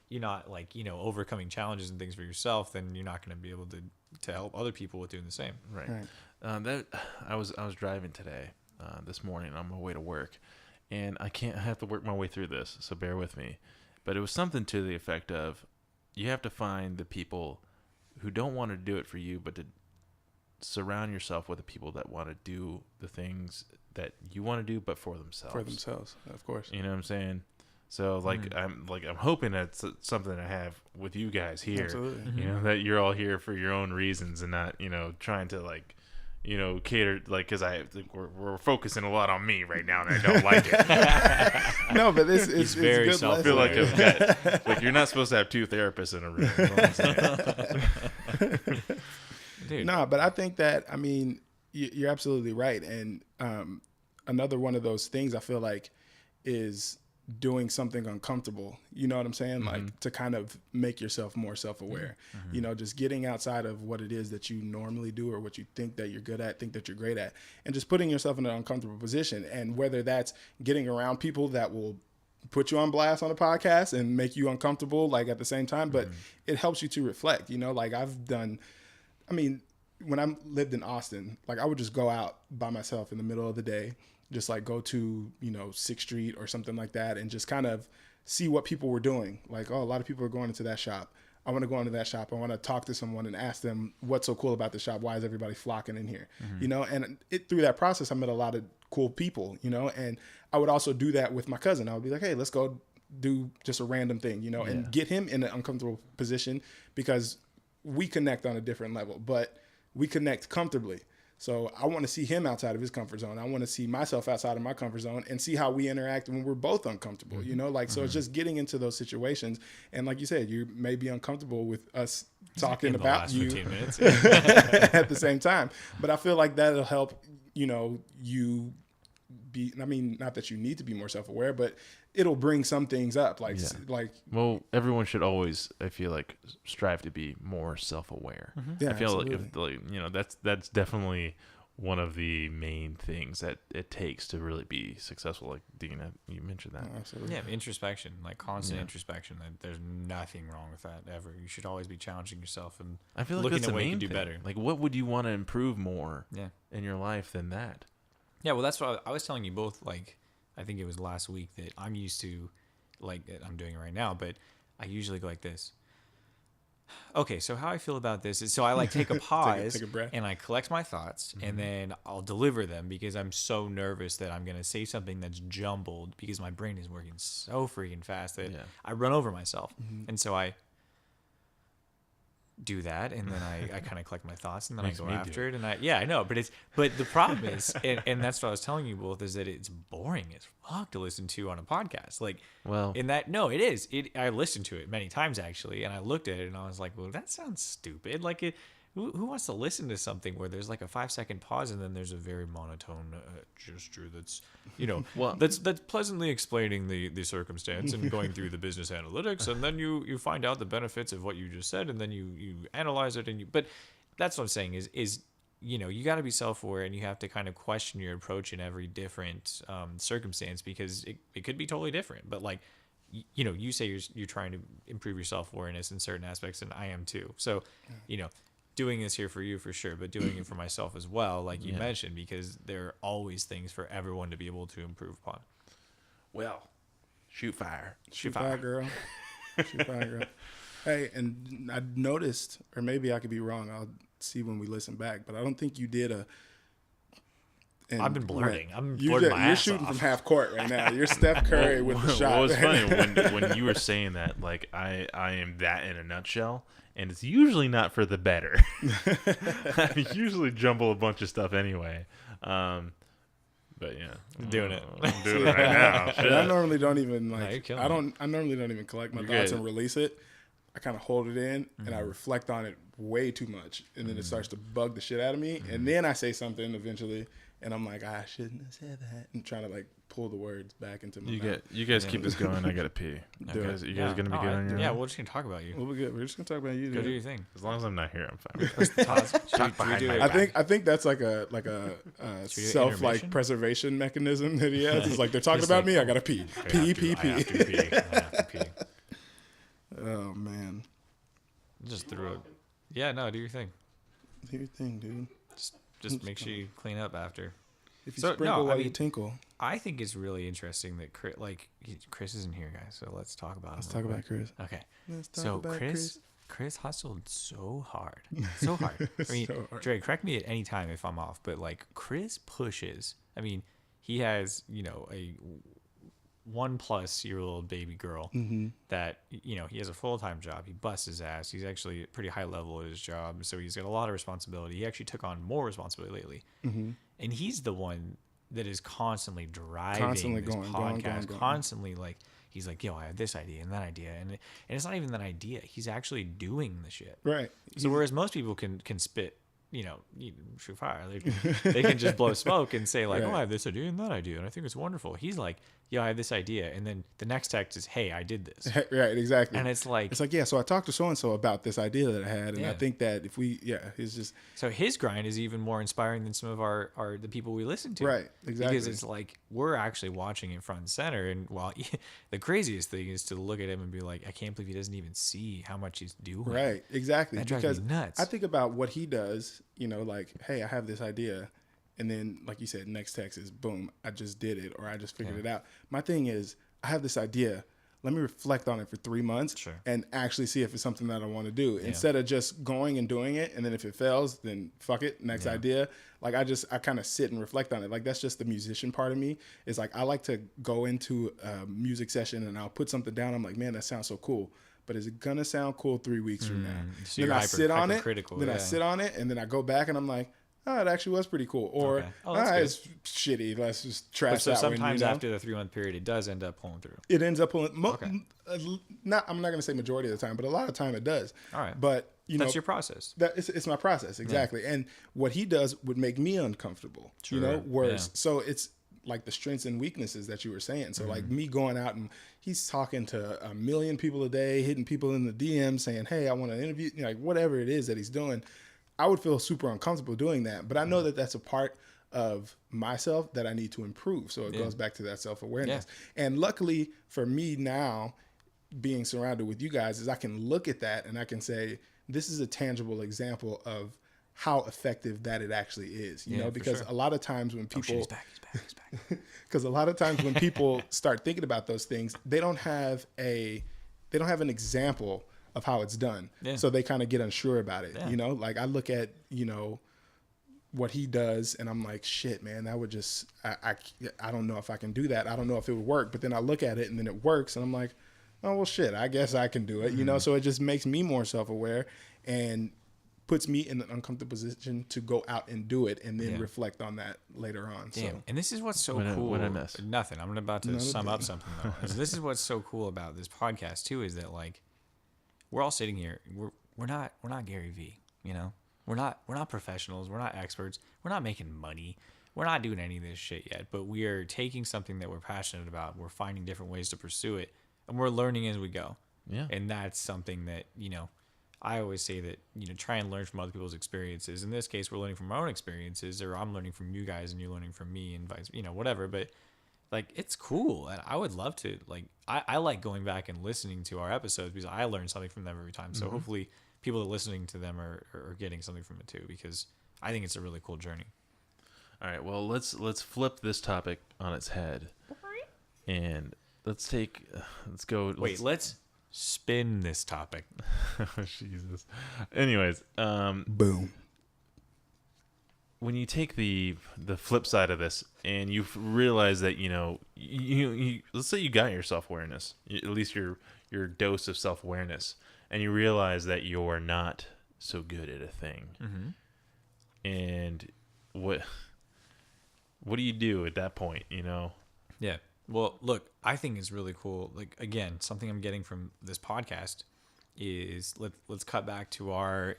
S2: you're not like overcoming challenges and things for yourself, then you're not going to be able to help other people with doing the same.
S1: Right. That I was driving today, this morning on my way to work, and I have to work my way through this, so bear with me. But it was something to the effect of, you have to find the people who don't want to do it for you, but to surround yourself with the people that want to do the things that you want to do, but for themselves.
S3: For themselves, of course.
S1: You know what I'm saying? So I'm hoping that's something I have with you guys here.
S3: Absolutely.
S1: You know, that you're all here for your own reasons and not, trying to cater, because we're focusing a lot on me right now and I don't like it.
S3: No, but it's
S2: very
S3: good.
S1: I feel like I've got, you're not supposed to have two therapists in a room. You know what I'm saying?
S2: Dude.
S3: No, but I think that, you're absolutely right. And another one of those things I feel like is doing something uncomfortable. You know what I'm saying?
S1: Mm-hmm.
S3: Like to kind of make yourself more self-aware. Mm-hmm. Just getting outside of what it is that you normally do or what you think that you're good at, think that you're great at, and just putting yourself in an uncomfortable position. And whether that's getting around people that will put you on blast on a podcast and make you uncomfortable, like at the same time, but it helps you to reflect, like I've done, when I lived in Austin, like I would just go out by myself in the middle of the day, just like go to, 6th Street or something like that, and just kind of see what people were doing. Like, oh, a lot of people are going into that shop. I want to go into that shop. I want to talk to someone and ask them what's so cool about the shop. Why is everybody flocking in here? And through that process, I met a lot of cool people, and I would also do that with my cousin. I would be like, hey, let's go do just a random thing, and get him in an uncomfortable position, because we connect on a different level, but we connect comfortably. So I want to see him outside of his comfort zone. I want to see myself outside of my comfort zone and see how we interact when we're both uncomfortable, so it's just getting into those situations. And like you said, you may be uncomfortable with us talking about you at the same time, but I feel like that'll help, you be, not that you need to be more self-aware, but it'll bring some things up. Well,
S1: everyone should always, I feel like, strive to be more self-aware.
S3: Yeah,
S1: I feel
S3: absolutely.
S1: like that's definitely one of the main things that it takes to really be successful. Like Dean, you mentioned that.
S3: Oh, absolutely.
S2: Yeah, introspection, like constant introspection. There's nothing wrong with that ever. You should always be challenging yourself and
S1: I feel like
S2: looking
S1: that's
S2: at
S1: the
S2: ways
S1: main
S2: to do
S1: thing.
S2: better.
S1: Like, what would you want to improve more in your life than that?
S2: Yeah, well, that's what I was telling you both. Like, I think it was last week that I'm used to, like I'm doing it right now, but I usually go like this. Okay, so how I feel about this is, so I like take a pause
S3: take a breath.
S2: and I collect my thoughts and then I'll deliver them, because I'm so nervous that I'm going to say something that's jumbled, because my brain is working so freaking fast that I run over myself. And so I do that, and then I kind of collect my thoughts, and then I go after it, and I know, but the problem is, and that's what I was telling you both, is that it's boring as fuck to listen to on a podcast. Like,
S1: well,
S2: it is. I listened to it many times actually, and I looked at it and I was like, well, that sounds stupid. Like, who wants to listen to something where there's like a 5-second pause and then there's a very monotone gesture that's, that's pleasantly explaining the circumstance and going through the business analytics, and then you find out the benefits of what you just said, and then you analyze it, but that's what I'm saying is you got to be self-aware, and you have to kind of question your approach in every different circumstance, because it could be totally different. But like, you say you're trying to improve your self-awareness in certain aspects, and I am too. So, doing this here for you for sure, but doing it for myself as well, like you mentioned, because there are always things for everyone to be able to improve upon.
S1: Well, shoot fire,
S3: girl. Shoot fire, girl. Hey, and I noticed, or maybe I could be wrong, I'll see when we listen back, but I don't think you did
S2: I've been blurting. I'm
S3: you're
S2: blurting my ass
S3: shooting
S2: off.
S3: from half court right now. You're Steph Curry with the shot.
S1: Well, it was funny when you were saying that, like, I am that in a nutshell, and it's usually not for the better. I usually jumble a bunch of stuff anyway. But yeah,
S2: I'm doing it.
S1: I'm doing it right now.
S3: I normally don't even
S2: I normally
S3: don't even collect my thoughts and release it. I kind of hold it in and I reflect on it way too much. And then it starts to bug the shit out of me. And then I say something eventually and I'm like, I shouldn't have said that. And trying to like pull the words back into my mouth.
S1: You guys keep this going. I got to pee. You guys going to be good on your
S2: Yeah, we're just going to talk about you.
S3: We'll be good. We're just going to talk about you.
S2: Go do your thing.
S1: As long as I'm not here, I'm fine.
S3: I think that's like a self like preservation mechanism that he has. It's like they're talking about me. I gotta pee. Pee.
S2: I have to pee.
S3: Oh man.
S2: Just threw it. Yeah, no, do your thing.
S3: Do your thing, dude.
S2: Just make sure you clean up after.
S3: If you sprinkle while you
S2: mean,
S3: tinkle.
S2: I think it's really interesting that Chris isn't here, guys. So let's talk about him.
S3: Let's talk about Chris.
S2: Okay.
S3: Let's talk about
S2: Chris hustled so hard. So hard. I mean,
S3: So hard.
S2: Dre, correct me at any time if I'm off, but like Chris pushes. I mean, he has, a 1+ year old baby girl that, he has a full-time job. He busts his ass. He's actually pretty high level at his job. So he's got a lot of responsibility. He actually took on more responsibility lately. And he's the one that is constantly driving this podcast, constantly like, he's like, yo, I have this idea and that idea. And it's not even that idea. He's actually doing the shit.
S3: Right.
S2: So whereas most people can spit, shoot fire. They can just blow smoke and say like,
S3: Right.
S2: oh, I have this idea and that idea. And I think it's wonderful. He's like, yo, I have this idea. And then the next text is, hey, I did this.
S3: Right, exactly.
S2: And it's like,
S3: yeah, so I talked to so-and-so about this idea that I had. And I think that if it's just.
S2: So his grind is even more inspiring than some of the people we listen to.
S3: Right, exactly.
S2: Because it's like, we're actually watching it front and center. And while the craziest thing is to look at him and be like, I can't believe he doesn't even see how much he's doing.
S3: Right, exactly.
S2: That drives
S3: because
S2: me nuts.
S3: I think about what he does, like, hey, I have this idea. And then, like you said, next text is, boom, I just did it or I just figured it out. My thing is, I have this idea. Let me reflect on it for 3 months and actually see if it's something that I want to do. Instead of just going and doing it. And then if it fails, then fuck it, next idea. Like, I kind of sit and reflect on it. Like, that's just the musician part of me. It's like, I like to go into a music session and I'll put something down. I'm like, man, that sounds so cool. But is it going to sound cool 3 weeks from now?
S2: So
S3: then I sit on it.
S2: Then
S3: I sit on it and then I go back and I'm like, oh, it actually was pretty cool. Or, it's shitty. Let's just trash that one.
S2: So sometimes after the 3-month period, it does end up pulling through.
S3: It ends up pulling. I'm not going to say majority of the time, but a lot of time it does.
S2: All right.
S3: But,
S2: that's your process.
S3: It's my process. Exactly. Yeah. And what he does would make me uncomfortable, whereas, so it's like the strengths and weaknesses that you were saying. So like me going out and he's talking to 1 million people a day, hitting people in the DM saying, hey, I want to interview, like whatever it is that he's doing. I would feel super uncomfortable doing that, but I know that that's a part of myself that I need to improve. So it goes back to that self-awareness. Yeah. And luckily for me now, being surrounded with you guys, is I can look at that and I can say, this is a tangible example of how effective that it actually is, because a lot of times when people,
S2: he's back.
S3: because a lot of times when people start thinking about those things, they don't have an example of how it's done. Yeah. So they kind of get unsure about it. Yeah. Like I look at, what he does and I'm like, shit, man, that would just, I don't know if I can do that. I don't know if it would work, but then I look at it and then it works and I'm like, oh, well, shit, I guess I can do it, So it just makes me more self-aware and puts me in an uncomfortable position to go out and do it and then reflect on that later on.
S2: Damn. So. And this is what's so cool.
S1: What I miss?
S2: Nothing. I'm about to sum up something though. This is what's so cool about this podcast too, is that like, we're all sitting here. We're not Gary V. We're not professionals. We're not experts. We're not making money. We're not doing any of this shit yet. But we are taking something that we're passionate about. We're finding different ways to pursue it, and we're learning as we go. Yeah. And that's something that I always say that try and learn from other people's experiences. In this case, we're learning from our own experiences, or I'm learning from you guys, and you're learning from me, and vice whatever. But like, it's cool, and I would love to, like, I like going back and listening to our episodes because I learn something from them every time. So hopefully people that are listening to them are getting something from it too, because I think it's a really cool journey.
S1: All right, well, let's flip this topic on its head, and let's go.
S2: Let's spin this topic.
S1: Jesus. Anyways,
S3: boom.
S1: When you take the flip side of this and you realize that you let's say you got your self-awareness, at least your dose of self-awareness, and you realize that you're not so good at a thing, and what do you do at that point?
S2: Yeah. Well, look, I think it's really cool. Like, again, something I'm getting from this podcast is let's cut back to our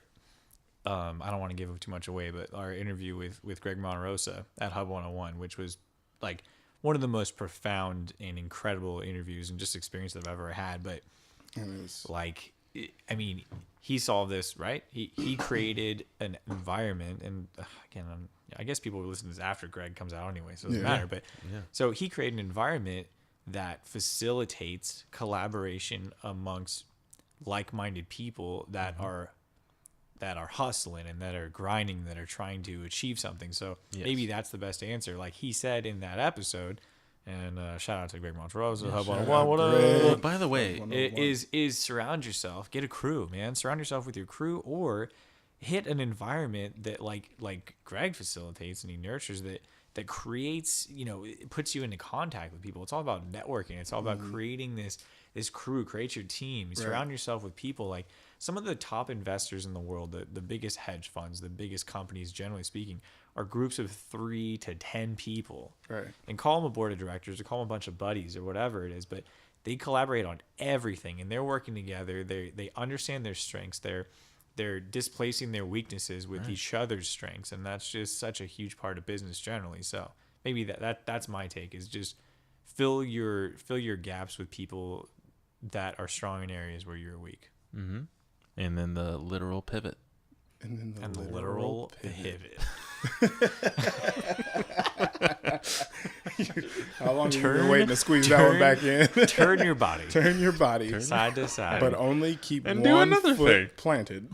S2: I don't want to give too much away, but our interview with Greg Monterosa at Hub 101, which was like one of the most profound and incredible interviews and just experience that I've ever had. But like, I mean, he solved this, right? He created an environment, and again, I guess people will listen to this after Greg comes out anyway, so it doesn't matter. But so he created an environment that facilitates collaboration amongst like-minded people that are hustling and that are grinding, that are trying to achieve something. So maybe that's the best answer. Like he said in that episode, and shout out to Greg Monterosa, Hub 101, what up?
S1: Well, by the way,
S2: is surround yourself, get a crew, man. Surround yourself with your crew, or hit an environment that like Greg facilitates and he nurtures that creates, it puts you into contact with people. It's all about networking. It's all about creating this crew, create your team, surround yourself with people. Like some of the top investors in the world, the biggest hedge funds, the biggest companies, generally speaking, are groups of 3 to 10 people. Right. And call them a board of directors or call them a bunch of buddies or whatever it is, but they collaborate on everything and they're working together. They understand their strengths. They're displacing their weaknesses with each other's strengths, and that's just such a huge part of business generally. So maybe that's my take, is just fill your gaps with people that are strong in areas where you're weak.
S1: Mm-hmm. And then the literal pivot.
S2: And then the literal pivot.
S3: How long have you been waiting to squeeze that one back in?
S2: Turn your body.
S3: Turn your body.
S2: Side to side.
S3: But only keep
S1: and
S3: one
S1: do
S3: foot
S1: thing.
S3: planted,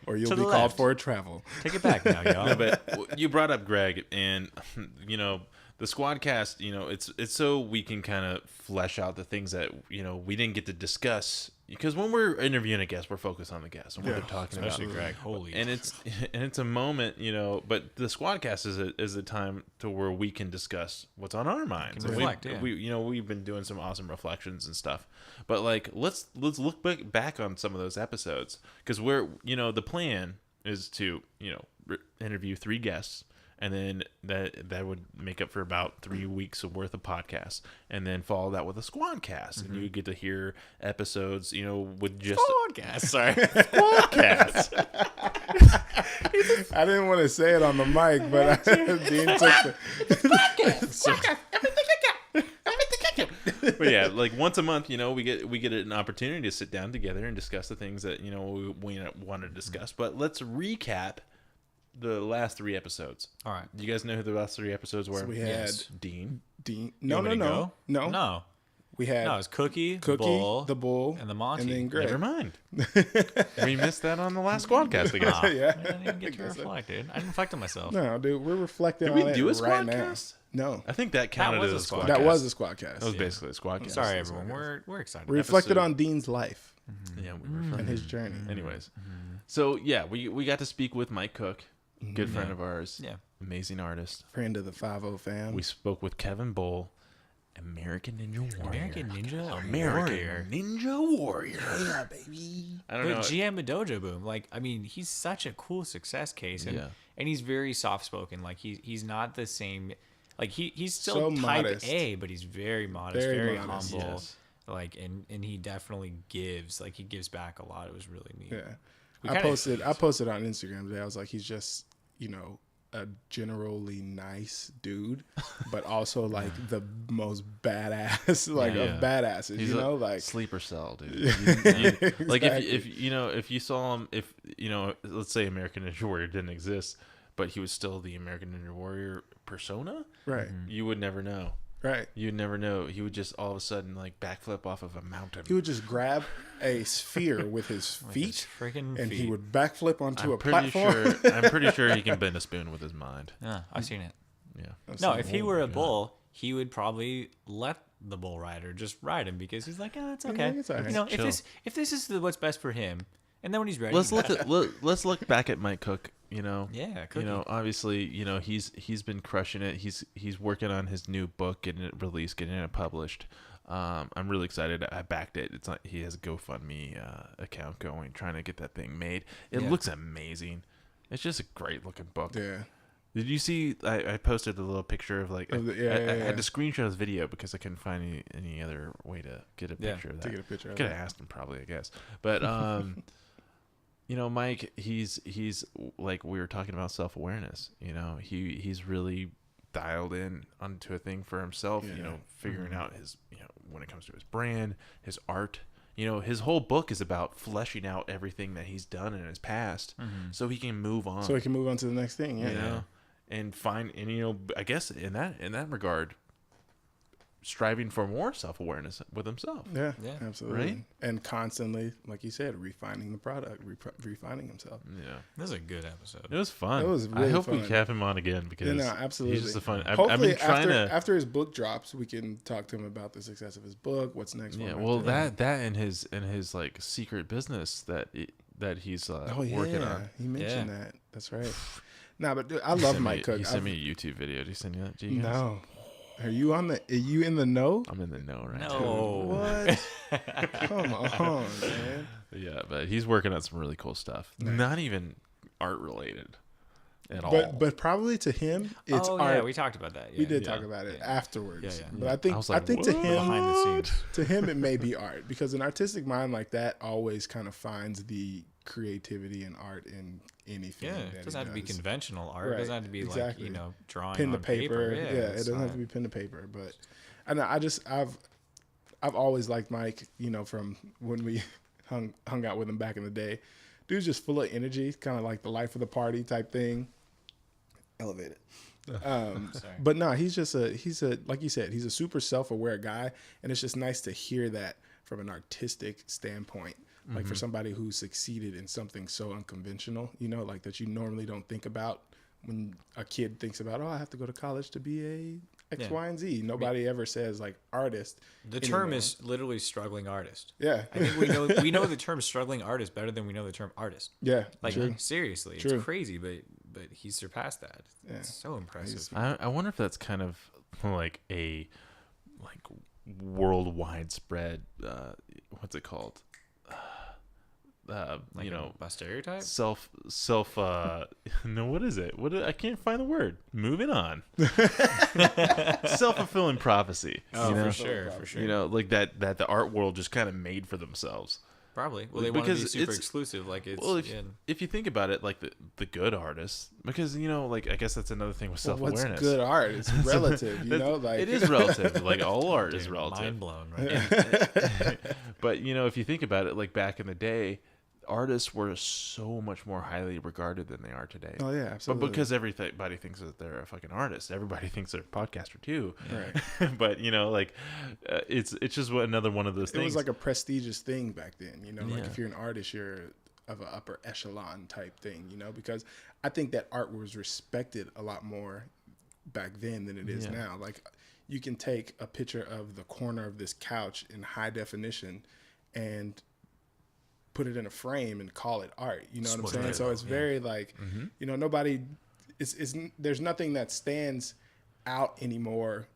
S3: or you'll be called for a travel.
S2: Take it back now, y'all.
S1: No, but you brought up Greg, and the Squadcast, it's so we can kind of flesh out the things that we didn't get to discuss, because when we're interviewing a guest, we're focused on the guest and what they're talking
S2: especially
S1: about.
S2: Greg. Holy,
S1: and it's a moment, but the Squadcast is a time to where we can discuss what's on our minds.
S2: Can reflect,
S1: we've been doing some awesome reflections and stuff, but like let's look back on some of those episodes, because we're the plan is to interview 3 guests. And then that would make up for about 3 weeks worth of podcasts, and then follow that with a Squadcast, and you get to hear episodes, with just
S2: Squadcast. Sorry,
S1: Squadcast.
S3: I didn't want to say it on the mic, but Dean took
S1: But yeah, like once a month, we get an opportunity to sit down together and discuss the things that we want to discuss. But let's recap the last 3 episodes.
S2: All right.
S1: Do you guys know who the last 3 episodes were?
S3: So we had
S1: Dean.
S3: No. We had
S2: it was Cookie,
S3: the Bull,
S2: and the Monty.
S3: and then Greg.
S1: Never mind. We missed that on the last Squadcast, I guess.
S3: Yeah.
S2: I didn't even get to reflect, dude. I didn't reflect on myself.
S3: No, dude, we're reflecting
S1: Did
S3: on
S1: we
S3: it
S1: do a
S3: right now.
S1: Squadcast?
S3: No.
S1: I think that counted
S2: was
S1: as
S2: a
S1: a Squadcast.
S3: That was a Squadcast.
S1: That was basically a Squadcast.
S2: Sorry, everyone. We're excited.
S3: We reflected on Dean's life
S1: Yeah, we were
S3: and his journey.
S1: Anyways, so yeah, we got to speak with Mike Cook, good friend of ours.
S2: Yeah.
S1: Amazing artist.
S3: Friend of the 5-0 fam.
S1: We spoke with Kevin Bull, American Ninja Warrior.
S2: Warrior.
S1: Ninja Warrior.
S3: Yeah, baby.
S1: I don't know.
S2: But GM Dojo Boom, he's such a cool success case, and he's very soft spoken. Like he's not the same. Like he's still
S3: So
S2: type
S3: modest.
S2: A, but he's very modest,
S3: Very
S2: very
S3: modest,
S2: humble.
S1: yes.
S2: And he definitely gives. Like he gives back a lot. It was really neat.
S3: Yeah. I posted on Instagram today. I was like, he's just, a generally nice dude, but also like the most badass, of badasses,
S1: He's
S3: like
S1: sleeper cell, dude.
S3: Exactly.
S1: Like if you saw him, let's say American Ninja Warrior didn't exist, but he was still the American Ninja Warrior persona,
S3: right?
S1: You would never know.
S3: Right.
S1: You'd never know. He would just all of a sudden backflip off of a mountain.
S3: He would just grab a sphere with his feet, and he would backflip onto a platform.
S1: I'm pretty sure he can bend a spoon with his mind.
S2: Yeah, I've seen it.
S1: Yeah.
S2: No, if he were a bull, he would probably let the bull rider just ride him, because he's like, it's okay.
S3: It's all right.
S2: If this is what's best for him, and then when he's ready,
S1: Let's look back at Mike Cook.
S2: Yeah, Cookie.
S1: Obviously, he's been crushing it. He's working on his new book, getting it released, getting it published. I'm really excited. I backed it. It's not, he has a GoFundMe account going, trying to get that thing made. It looks amazing. It's just a great looking book.
S3: Yeah.
S1: Did you see? I posted a little picture of like I had to screenshot his video because I couldn't find any other way to get a picture of that.
S3: To get a picture.
S1: Could have asked him probably, I guess. But you know, Mike, he's like we were talking about self-awareness. You know, he's really dialed in onto a thing for himself. You know, figuring out his when it comes to his brand, his art. You know, his whole book is about fleshing out everything that he's done in his past, so he can move on.
S3: So he can move on to the next thing. Yeah.
S1: You know, and find, and you know, I guess in that regard, striving for more self-awareness with himself.
S3: Yeah, absolutely.
S1: Right?
S3: And constantly, like you said, refining the product, refining himself.
S1: Yeah,
S2: that was a good episode.
S1: It was fun.
S3: It was really
S1: I hope
S3: fun.
S1: we have him on again because
S3: absolutely.
S1: he's just a fun.
S3: Hopefully,
S1: I've been trying
S3: after his book drops, we can talk to him about the success of his book. What's next?
S1: Yeah, well, that and his like secret business that he's working on.
S3: He mentioned that. That's right. Nah, but dude, I love Mike Cook.
S1: He sent me a YouTube video. Did he send you that?
S3: No. Are you in the know?
S1: I'm in the know right now.
S2: No.
S3: What? Come on, man.
S1: Yeah, but he's working on some really cool stuff. Nice. Not even art related at all.
S3: But probably to him, it's art.
S2: Yeah, we talked about that. Yeah.
S3: We did talk about it afterwards.
S2: Yeah.
S3: But I think to him,
S2: behind the scenes,
S3: to him, it may be art because an artistic mind like that always kind of finds the creativity and art in anything.
S2: Yeah, it doesn't have to be conventional art.
S3: Right.
S2: It doesn't have to be like drawing
S3: pen to
S2: on
S3: paper.
S2: Yeah,
S3: it doesn't have to be pen to paper. But I've always liked Mike. You know, from when we hung out with him back in the day. Dude's just full of energy, kind of like the life of the party type thing. Elevated. But no, he's a like you said, he's a super self-aware guy, and it's just nice to hear that from an artistic standpoint. Like for somebody who succeeded in something so unconventional, you know, like that you normally don't think about when a kid thinks about, I have to go to college to be a X, Y, and Z. Nobody ever says like artist.
S2: The term is literally struggling artist.
S3: Yeah.
S2: I think we know the term struggling artist better than we know the term artist.
S3: Yeah.
S2: Like
S3: true.
S2: Seriously,
S3: True.
S2: It's crazy, but he surpassed that. Yeah. It's so impressive.
S1: I wonder if that's kind of like a worldwide spread. What's it called?
S2: Like
S1: you know,
S2: a stereotype.
S1: Self. No, what is it? I can't find the word. Moving on. Self-fulfilling prophecy.
S2: Oh,
S1: you know?
S2: for sure.
S1: You know, like that the art world just kind of made for themselves.
S2: Probably. Well, they want to be super exclusive. Like it's.
S1: Well, if you think about it, like the good artists, because you know, like I guess that's another thing with self-awareness.
S3: What's good art? It's relative. You know, like
S1: it is relative. Like all art is relative.
S2: Mind blown, right?
S1: But you know, if you think about it, like back in the day, artists were so much more highly regarded than they are today.
S3: Oh yeah, absolutely.
S1: But because everybody thinks that they're a fucking artist, everybody thinks they're a podcaster too.
S3: Right.
S1: But you know, like it's just another one of those things.
S3: It was like a prestigious thing back then. You know, like if you're an artist, you're of an upper echelon type thing. You know, because I think that art was respected a lot more back then than it is now. Like you can take a picture of the corner of this couch in high definition and put it in a frame and call it art. You know what I'm saying? So it's very like, you know, nobody there's nothing that stands out anymore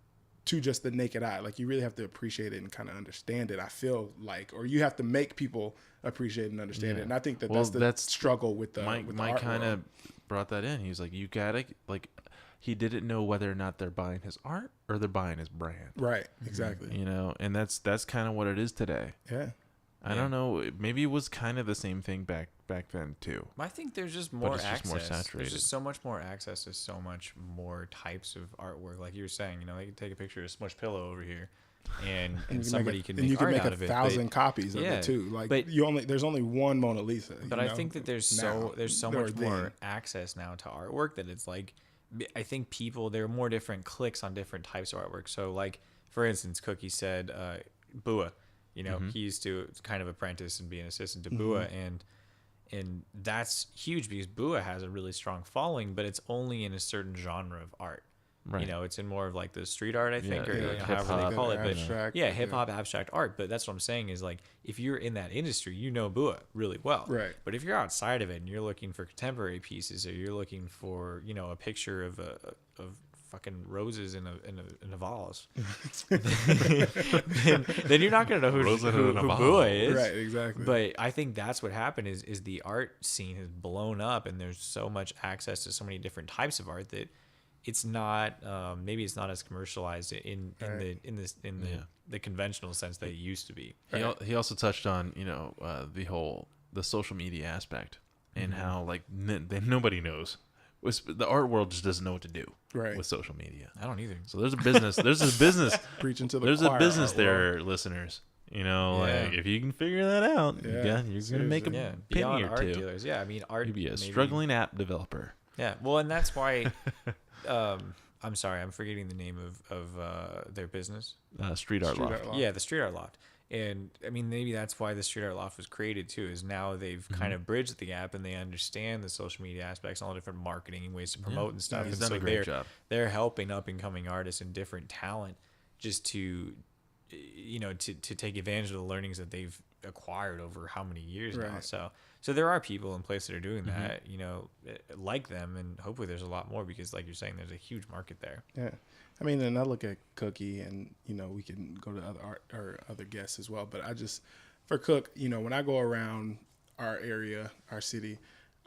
S3: to just the naked eye. Like you really have to appreciate it and kind of understand it. I feel like, or you have to make people appreciate and understand it. And I think that's the struggle with the
S1: Mike kind of brought that in. He was like, you gotta like. He didn't know whether or not they're buying his art or they're buying his brand.
S3: Right. Exactly.
S1: You know, and that's kind of what it is today.
S3: Yeah.
S1: I don't know. Maybe it was kind of the same thing back then too.
S2: I think there's just more access.
S1: Just more saturated.
S2: There's just so much more access to so much more types of artwork. Like you were saying, you know, they can take a picture of a smushed pillow over here, and somebody can make art out of it.
S3: 1,000 copies of it too. Like there's only one Mona Lisa.
S2: But I think that there's so much more access now to artwork that it's like, I think there are more different clicks on different types of artwork. So like, for instance, Cookie said, Bua. You know, he used to kind of apprentice and be an assistant to Bua, and that's huge because Bua has a really strong following, but it's only in a certain genre of art. Right. You know, it's in more of like the street art, I think, or you know, however they call it. But hip hop, abstract art. But that's what I'm saying is like, if you're in that industry, you know Bua really well.
S3: Right.
S2: But if you're outside of it and you're looking for contemporary pieces, or you're looking for, you know, a picture of fucking roses in a vase, then you're not gonna know who Bua is.
S3: Right, exactly.
S2: But I think that's what happened is the art scene has blown up, and there's so much access to so many different types of art that it's not maybe it's not as commercialized in the conventional sense that it used to be.
S1: He also touched on the social media aspect and how like nobody knows. The art world just doesn't know what to do with social media.
S2: I don't either.
S1: So there's a business.
S3: Preaching to the
S1: There's
S3: choir,
S1: a business
S3: art
S1: there,
S3: world.
S1: listeners. Like if you can figure that out, you're gonna make a penny
S2: beyond
S1: or
S2: art
S1: two.
S2: dealers. Yeah, I mean art.
S1: You'd be a
S2: maybe,
S1: struggling app developer.
S2: Yeah, well, and that's why. I'm sorry, I'm forgetting the name of their business.
S1: Street Art Loft.
S2: Yeah, the Street Art Loft. And I mean, maybe that's why the Street Art Loft was created too. Is now they've kind of bridged the gap and they understand the social media aspects, and all different marketing and ways to promote and stuff.
S1: He's
S2: and
S1: done a great job.
S2: They're helping up and coming artists and different talent just to take advantage of the learnings that they've acquired over how many years now. So there are people in place that are doing that, like them, and hopefully there's a lot more because, like you're saying, there's a huge market there.
S3: Yeah, I mean, and I look at Cookie, and we can go to other art or other guests as well. But for Cook, when I go around our area, our city,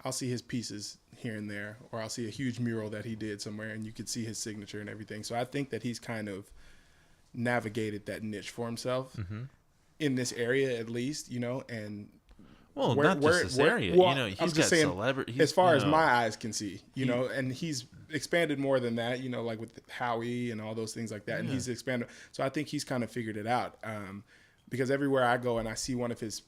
S3: I'll see his pieces here and there, or I'll see a huge mural that he did somewhere, and you could see his signature and everything. So I think that he's kind of navigated that niche for himself in this area, at least, and.
S1: Well, not just this area. He's got celebrity.
S3: As far as my eyes can see, and he's expanded more than that, like with Howie and all those things like that. And he's expanded. So I think he's kind of figured it out. Because everywhere I go and I see one of his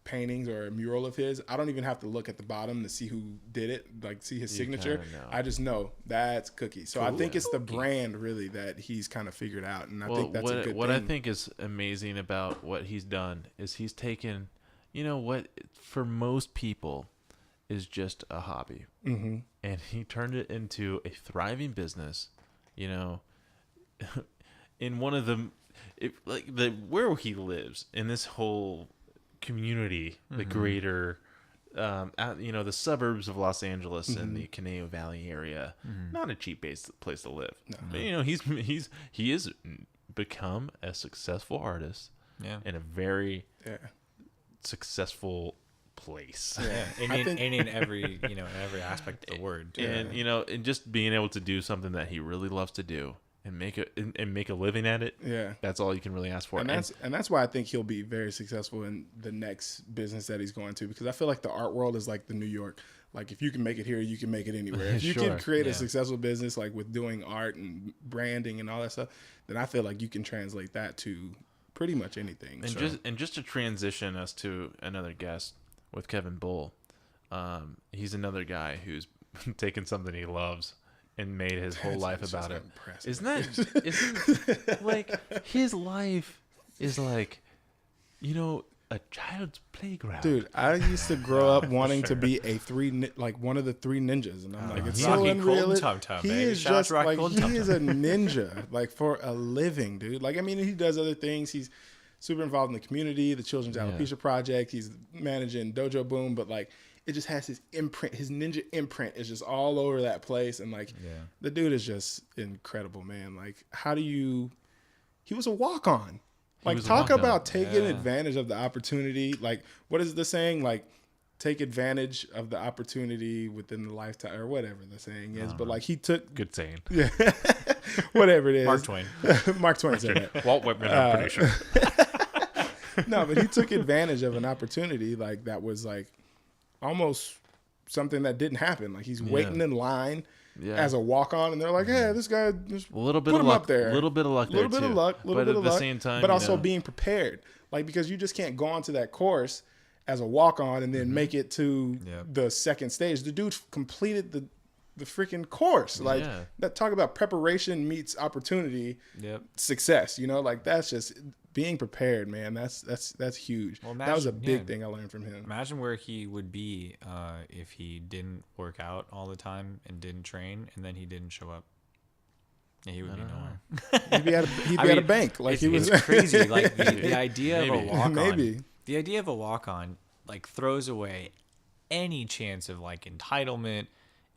S3: paintings or a mural of his, I don't even have to look at the bottom to see who did it, like see his signature. I just know that's Cookie. So I think it's the brand really that he's kind of figured out. And I think that's a good thing.
S1: What I think is amazing about what he's done is he's taken, what for most people is just a hobby, and he turned it into a thriving business. In one of where he lives in this whole community, the greater, the suburbs of Los Angeles and the Conejo Valley area, not a cheap place to live. No. But, he has become a successful artist in a very successful place.
S2: In every every aspect of the word.
S1: And and just being able to do something that he really loves to do and make a living at it. Yeah, that's all you can really ask for.
S3: And that's why I think he'll be very successful in the next business that he's going to, because I feel like the art world is like the New York. Like if you can make it here, you can make it anywhere. If you can create a successful business like with doing art and branding and all that stuff, then I feel like you can translate that to pretty much anything.
S1: And just to transition us to another guest with Kevin Bull, he's another guy who's taken something he loves and made his whole life about it. Isn't like his life is like, a child's playground.
S3: Dude, I used to grow up wanting to be one of the three ninjas, and I'm like, it's so unreal. He is just like he is a ninja, like for a living, dude. Like, I mean, he does other things. He's super involved in the community, the Children's Alopecia Project. He's managing Dojo Boom, but like, it just has his imprint. His ninja imprint is just all over that place, and like, the dude is just incredible, man. Like, he was a walk-on. Like, talk about taking advantage of the opportunity. Like, what is the saying? Like, take advantage of the opportunity within the lifetime, or whatever the saying is. But like, he took
S1: good saying.
S3: Yeah, whatever it is.
S2: Mark Twain.
S3: Mark Twain said that.
S1: Walt Whitman, I'm pretty sure.
S3: No, but he took advantage of an opportunity like that was like almost something that didn't happen. Like, he's waiting in line. As a walk-on, and they're like, "Hey, this guy just
S1: a little bit
S3: put
S1: of
S3: him
S1: luck
S3: up there,
S1: a little bit of luck, but at the same time,
S3: but also being prepared, like, because you just can't go onto that course as a walk-on and then make it to the second stage. The dude completed the freaking course, like that. Talk about preparation meets opportunity, success. Like, that's just being prepared, man. That's huge. Well, that was a big thing I learned from him.
S2: Imagine where he would be if he didn't work out all the time and didn't train, and then he didn't show up. Yeah, he would be nowhere.
S3: He'd be at a bank. Like,
S2: it's crazy. Like the idea of a walk-on.
S3: Maybe
S2: the idea of a walk-on like throws away any chance of like entitlement,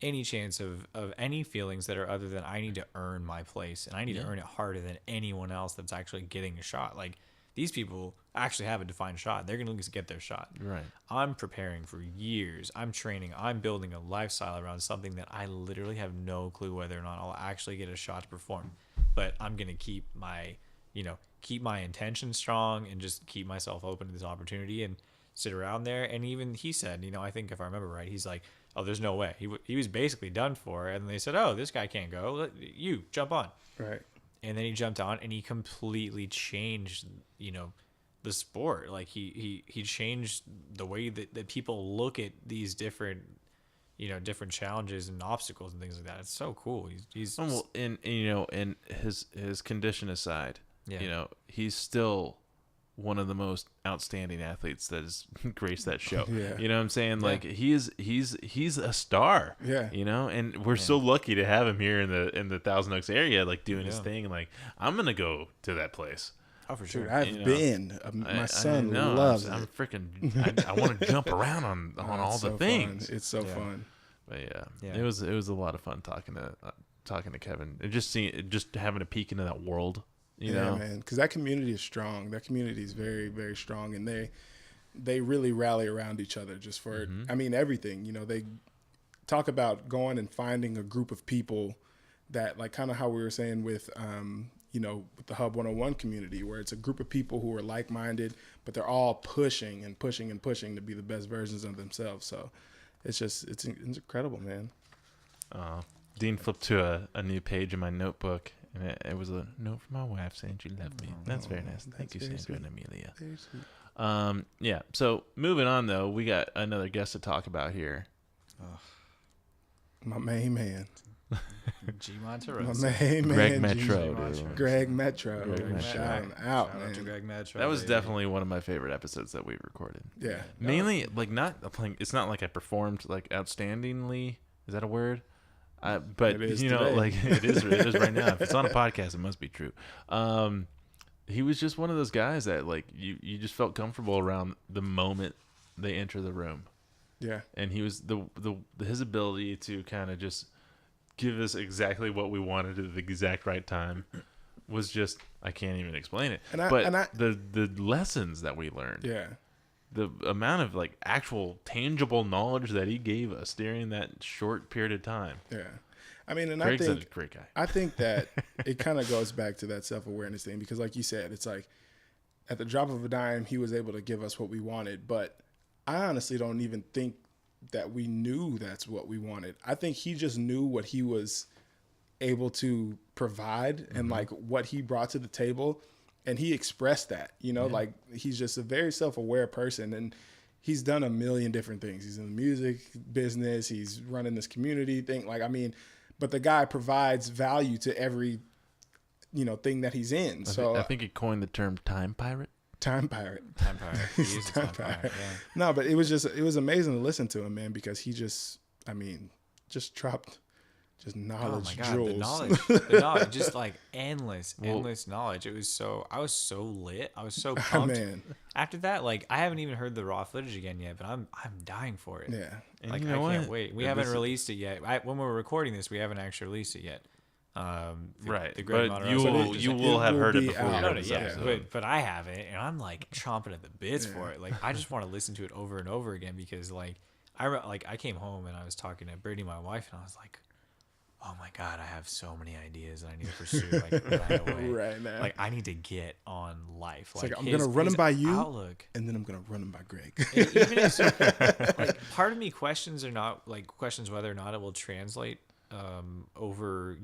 S2: any chance of any feelings that are other than I need to earn my place and I need to earn it harder than anyone else that's actually getting a shot. Like, these people actually have a defined shot. They're going to get their shot.
S1: Right.
S2: I'm preparing for years. I'm training. I'm building a lifestyle around something that I literally have no clue whether or not I'll actually get a shot to perform. But I'm going to keep my intention strong and just keep myself open to this opportunity and sit around there. And even he said, I think if I remember right, he's like, oh, there's no way. He was basically done for. And they said, oh, this guy can't go. You jump on.
S3: Right.
S2: And then he jumped on and he completely changed, the sport. Like he changed the way that people look at these different challenges and obstacles and things like that. It's so cool. He's
S1: well, and his condition aside,
S2: Yeah.
S1: He's still one of the most outstanding athletes that has graced that show.
S3: Yeah.
S1: You know what I'm saying? Like he's a star.
S3: Yeah.
S1: And we're so lucky to have him here in the Thousand Oaks area, like doing his thing. Like, I'm gonna go to that place.
S2: Oh, for sure.
S3: Dude, I've been. My son loves it.
S1: I'm freaking. I want to jump around on all the things.
S3: Fun. It's so fun.
S1: But it was a lot of fun talking to Kevin and just having a peek into that world. You know,
S3: man, because that community is strong. That community is very, very strong, and they really rally around each other just for everything. They talk about going and finding a group of people that, like, kind of how we were saying with with the Hub 101 community, where it's a group of people who are like-minded, but they're all pushing and pushing and pushing to be the best versions of themselves. So it's incredible, man.
S1: Dean flipped to a new page in my notebook, and it was a note from my wife saying she loved me. That's very nice. Thank you, Sandra
S3: sweet.
S1: and Amelia.
S3: Very sweet.
S1: So moving on, though, we got another guest to talk about here.
S3: My main man.
S2: G
S3: My
S2: Monterosa.
S3: main man.
S1: Greg Metro,
S3: G-
S1: dude.
S3: Greg Metro.
S1: Greg Metro.
S3: Shout him out,
S2: Shout
S3: man.
S2: out to Greg Metro.
S1: That was
S2: baby.
S1: definitely one of my favorite episodes that we recorded.
S3: Yeah.
S1: Mainly, like, not playing. It's not like I performed like outstandingly. Is that a word? But
S3: It is
S1: you know,
S3: today.
S1: like it is right now. If it's on a podcast, it must be true. He was just one of those guys that, like, you just felt comfortable around the moment they enter the room.
S3: Yeah.
S1: And he was his ability to kind of just give us exactly what we wanted at the exact right time was just, I can't even explain it. The lessons that we learned.
S3: Yeah.
S1: The amount of, like, actual tangible knowledge that he gave us during that short period of time.
S3: Yeah. I mean, and
S1: Greg's
S3: I think
S1: a great guy.
S3: I think that it kind of goes back to that self-awareness thing, because like you said, it's like at the drop of a dime, he was able to give us what we wanted. But I honestly don't even think that we knew that's what we wanted. I think he just knew what he was able to provide and like what he brought to the table. And he expressed that, like he's just a very self-aware person, and he's done a million different things. He's in the music business. He's running this community thing. Like, I mean, but the guy provides value to every, thing that he's in.
S1: I think he coined the term time pirate.
S3: Time pirate.
S2: Time pirate. He is a time pirate. Yeah.
S3: No, but it was amazing to listen to him, man, because he just dropped knowledge jewels.
S2: The knowledge, just like endless knowledge. I was so lit. I was so pumped.
S3: Man.
S2: After that, like, I haven't even heard the raw footage again yet, but I'm dying for it.
S3: Yeah.
S1: And
S2: Like,
S1: you know
S2: I can't
S1: what?
S2: wait. We haven't released it yet. When we're recording this, we haven't actually released it yet.
S1: Right.
S2: The Greg
S1: But
S2: Monterosa
S1: you will have heard it
S3: be
S1: before
S3: out.
S1: you
S2: I
S1: heard
S2: know
S1: this
S2: yeah,
S1: episode.
S2: but I haven't, and I'm like chomping at the bits
S3: Yeah.
S2: for it. Like, I just want to listen to it over and over again, because like I came home and I was talking to Brittany, my wife, and I was like, oh my God, I have so many ideas that I need to pursue like right away.
S3: Right now.
S2: Like, I need to get on life.
S3: It's like, I'm going to run them by you,
S2: outlook.
S3: and then I'm going to run them by Greg.
S2: Even if, like, part of me questions whether or not it will translate over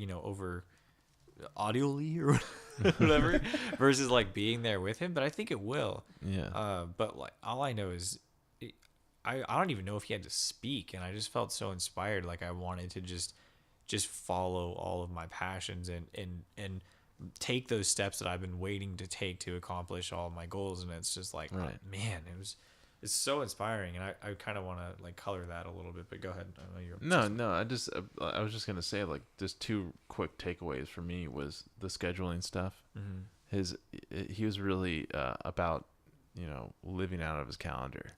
S2: audioly or whatever versus like being there with him, but I think it will.
S1: Yeah.
S2: But like, all I know is I don't even know if he had to speak, and I just felt so inspired. Like, I wanted to just follow all of my passions and take those steps that I've been waiting to take to accomplish all of my goals. And it's just like,
S1: Right.
S2: oh, man, it's so inspiring, and I kind of want to like color that a little bit. But go ahead. I know you're
S1: No. I was just gonna say, like, just two quick takeaways for me was the scheduling stuff.
S2: Mm-hmm.
S1: He was really about living out of his calendar.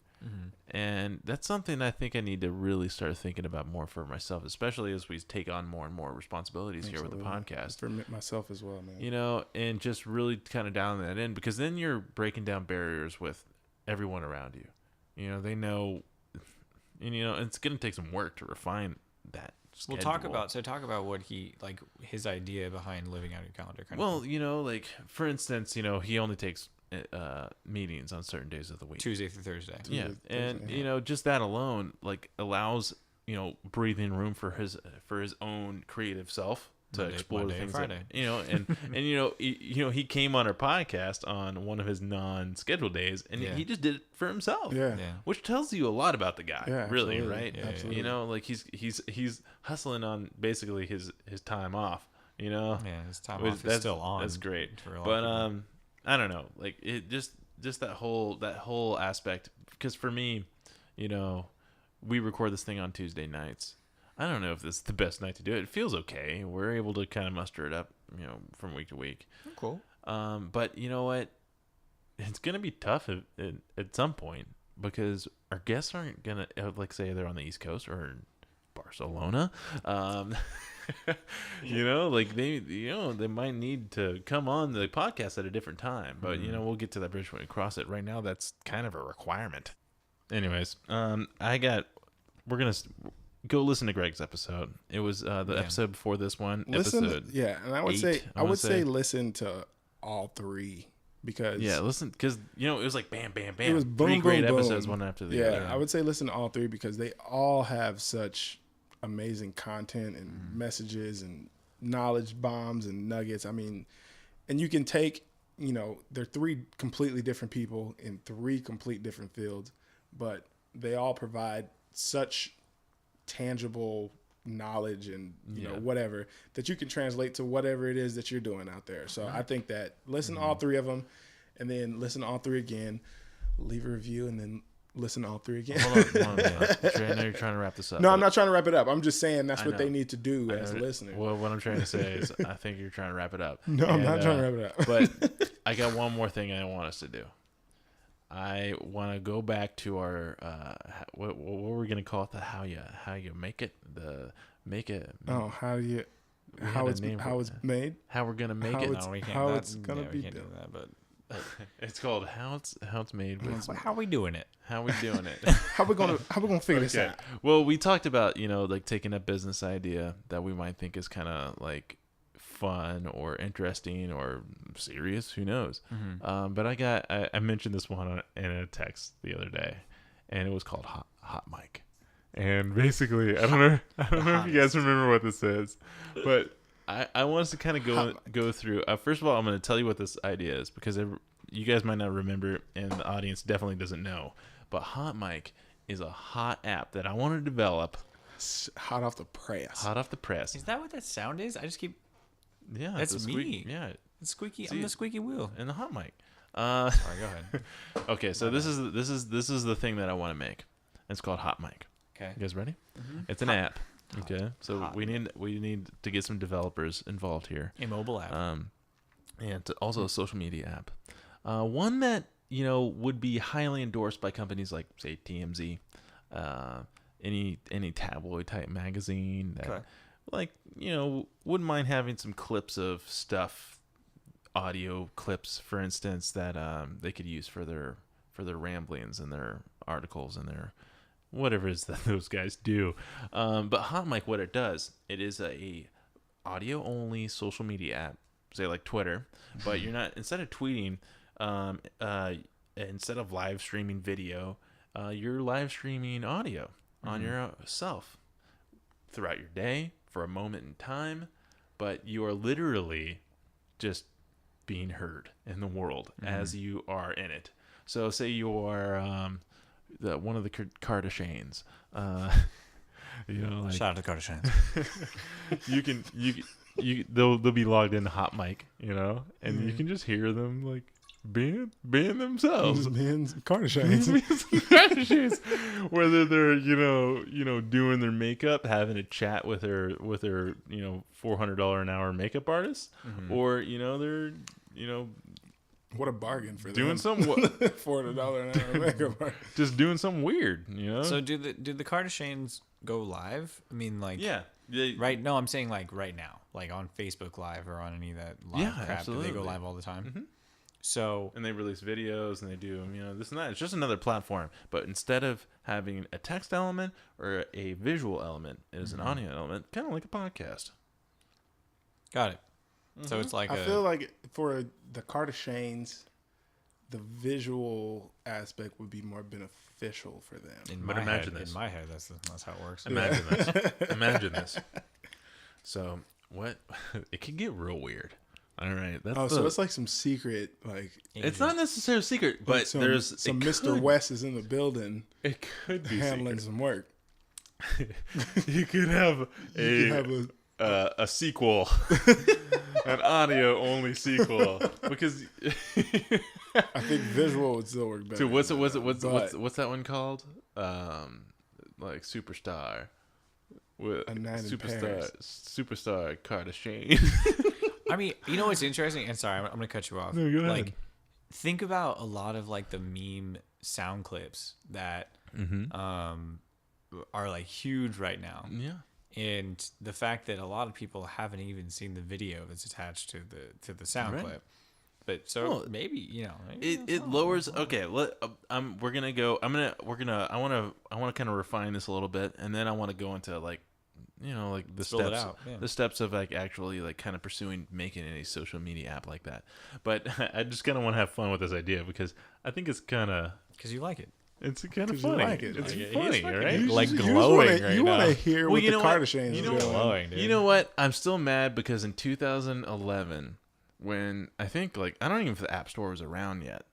S1: And that's something I think I need to really start thinking about more for myself, especially as we take on more and more responsibilities here with the podcast.
S3: For myself as well, man.
S1: You know, and just really kind of dialing that in, because then you're breaking down barriers with everyone around you. You know, they know, and, you know, it's going to take some work to refine that schedule.
S2: We'll talk about what his idea behind living out your calendar.
S1: Well, you know, like, for instance, you know, he only takes meetings on certain days of the week,
S2: Tuesday through Thursday.
S1: Yeah, and you know, just that alone like allows, you know, breathing room for his own creative self to explore the things
S2: Friday.
S1: that, you know, and he came on our podcast on one of his non-scheduled days, and he just did it for himself.
S3: Yeah.
S1: Which tells you a lot about the guy.
S3: Yeah,
S1: really,
S3: absolutely.
S1: right?
S3: Yeah, absolutely.
S1: You know, like he's hustling on basically his time off. You know,
S2: his time off is still on.
S1: That's great. But I don't know, like it just that whole aspect, because for me, you know, we record this thing on Tuesday nights. I don't know if this is the best night to do it. It feels okay. We're able to kind of muster it up, you know, from week to week.
S2: Cool.
S1: But you know what? It's gonna be tough at some point, because our guests aren't gonna, like, say they're on the East Coast or in Barcelona. You know, like they might need to come on the podcast at a different time, but you know, we'll get to that bridge when we cross it. Right now, that's kind of a requirement. Anyways, we're gonna go listen to Greg's episode. It was the episode before this one. And
S3: I would say listen to all three, because
S1: listen, because you know, it was like bam, bam, bam.
S3: It was boom,
S1: three great
S3: boom,
S1: episodes,
S3: boom.
S1: one after the other.
S3: I would say listen to all three, because they all have such amazing content and messages and knowledge bombs and nuggets. I mean, and you can take, you know, they're three completely different people in three complete different fields, but they all provide such tangible knowledge and you know, whatever, that you can translate to whatever it is that you're doing out there. So I think that listen to all three of them, and then listen to all three again, leave a review, and then listen to all three again.
S1: Hold on. I know you're trying to wrap this up.
S3: No, I'm not trying to wrap it up. I'm just saying that's what they need to do as a listener.
S1: Well, what I'm trying to say is I think you're trying to wrap it up.
S3: No, I'm not trying to wrap it up.
S1: But I got one more thing I want us to do. I want to go back to our what we're we gonna call it, the how you make it, the make it.
S3: Oh, how it's made.
S1: How we're gonna make it.
S3: No, we can't. How it's gonna be built.
S2: But
S1: it's called how it's made.
S2: How are we doing it?
S1: How we doing it?
S3: how we gonna figure this out?
S1: Well, we talked about, you know, like taking a business idea that we might think is kind of like fun or interesting or serious, who knows. But I mentioned this one in a text the other day, and it was called hot mic. And basically, I don't know if you guys remember what this is, but I want us to kind of go through. First of all, I'm going to tell you what this idea is, because you guys might not remember, and the audience definitely doesn't know. But Hot Mic is a hot app that I want to develop.
S3: Hot off the press.
S1: Hot off the press.
S2: Is that what that sound is? I just keep.
S1: Yeah,
S2: that's me.
S1: Yeah,
S2: it's squeaky. I'm the squeaky wheel.
S1: And the Hot Mic.
S2: All right, go ahead.
S1: Okay, so this is the thing that I want to make. It's called Hot Mic.
S2: Okay,
S1: you guys ready? It's an app. Okay, so we need to get some developers involved here.
S2: A mobile app.
S1: And also a social media app. One that, you know, would be highly endorsed by companies like, say, TMZ, any tabloid type magazine that, like, you know, wouldn't mind having some clips of stuff, audio clips, for instance, that they could use for their ramblings and their articles and their whatever it is that those guys do. But Hot Mic, what it does, it is a audio only social media app, say like Twitter, but you're not, instead of tweeting, instead of live streaming video, you're live streaming audio on yourself throughout your day for a moment in time, but you are literally just being heard in the world as you are in it. So say you are one of the Kardashians, you know, like,
S2: shout out to Kardashians.
S1: they'll be logged into Hot Mic, you know, and you can just hear them like being themselves,
S3: being Kardashians,
S1: whether they're you know doing their makeup, having a chat with their $400 an hour makeup artist, or you know they're
S3: What a bargain for
S1: doing
S3: them.
S1: some
S3: $400 an hour makeup.
S1: just doing something weird, you know.
S2: So do the Kardashians go live? I mean, like,
S1: yeah,
S2: right? No, I'm saying like right now, like on Facebook Live or on any of that live crap.
S1: absolutely.
S2: Do they go live all the time? So
S1: and they release videos and they do, you know, this and that. It's just another platform, but instead of having a text element or a visual element, it is an audio element, kind of like a podcast.
S2: got it. So it's like
S3: I feel like for the Kardashians, the visual aspect would be more beneficial for them.
S1: But imagine this.
S2: In my head, that's how it works.
S1: Imagine this. Imagine this. So what? It can get real weird. All right.
S3: So it's like some secret, like
S1: it's not necessarily a secret, but there's
S3: some Mr. West is in the building.
S1: It could be
S3: handling
S1: secret.
S3: some work.
S1: You could have a sequel, an audio only sequel, because
S3: I think visual would still work better.
S1: Dude, what's that one called? Like Superstar. With
S3: A Night in Paris.
S1: Superstar Kardashian.
S2: I mean, you know what's interesting? And sorry, I'm gonna cut you off.
S1: No, go ahead.
S2: Like, think about a lot of like the meme sound clips that are like huge right now.
S1: Yeah.
S2: And the fact that a lot of people haven't even seen the video that's attached to the sound clip. But maybe, you know,
S1: it lowers. Okay, I want to kind of refine this a little bit, and then I want to go into like, you know, like the steps of like actually like kind of pursuing making a social media app like that. But I just kind of want to have fun with this idea because I think it's kind of
S2: because you like it.
S1: It's kind of funny.
S3: Like it.
S1: It's funny, right?
S2: Like glowing right
S3: You
S2: now.
S3: want to hear what the Kardashians
S1: are
S3: doing.
S2: Glowing, dude.
S1: You know what? I'm still mad because in 2011, when I think like I don't even know if the App Store was around yet,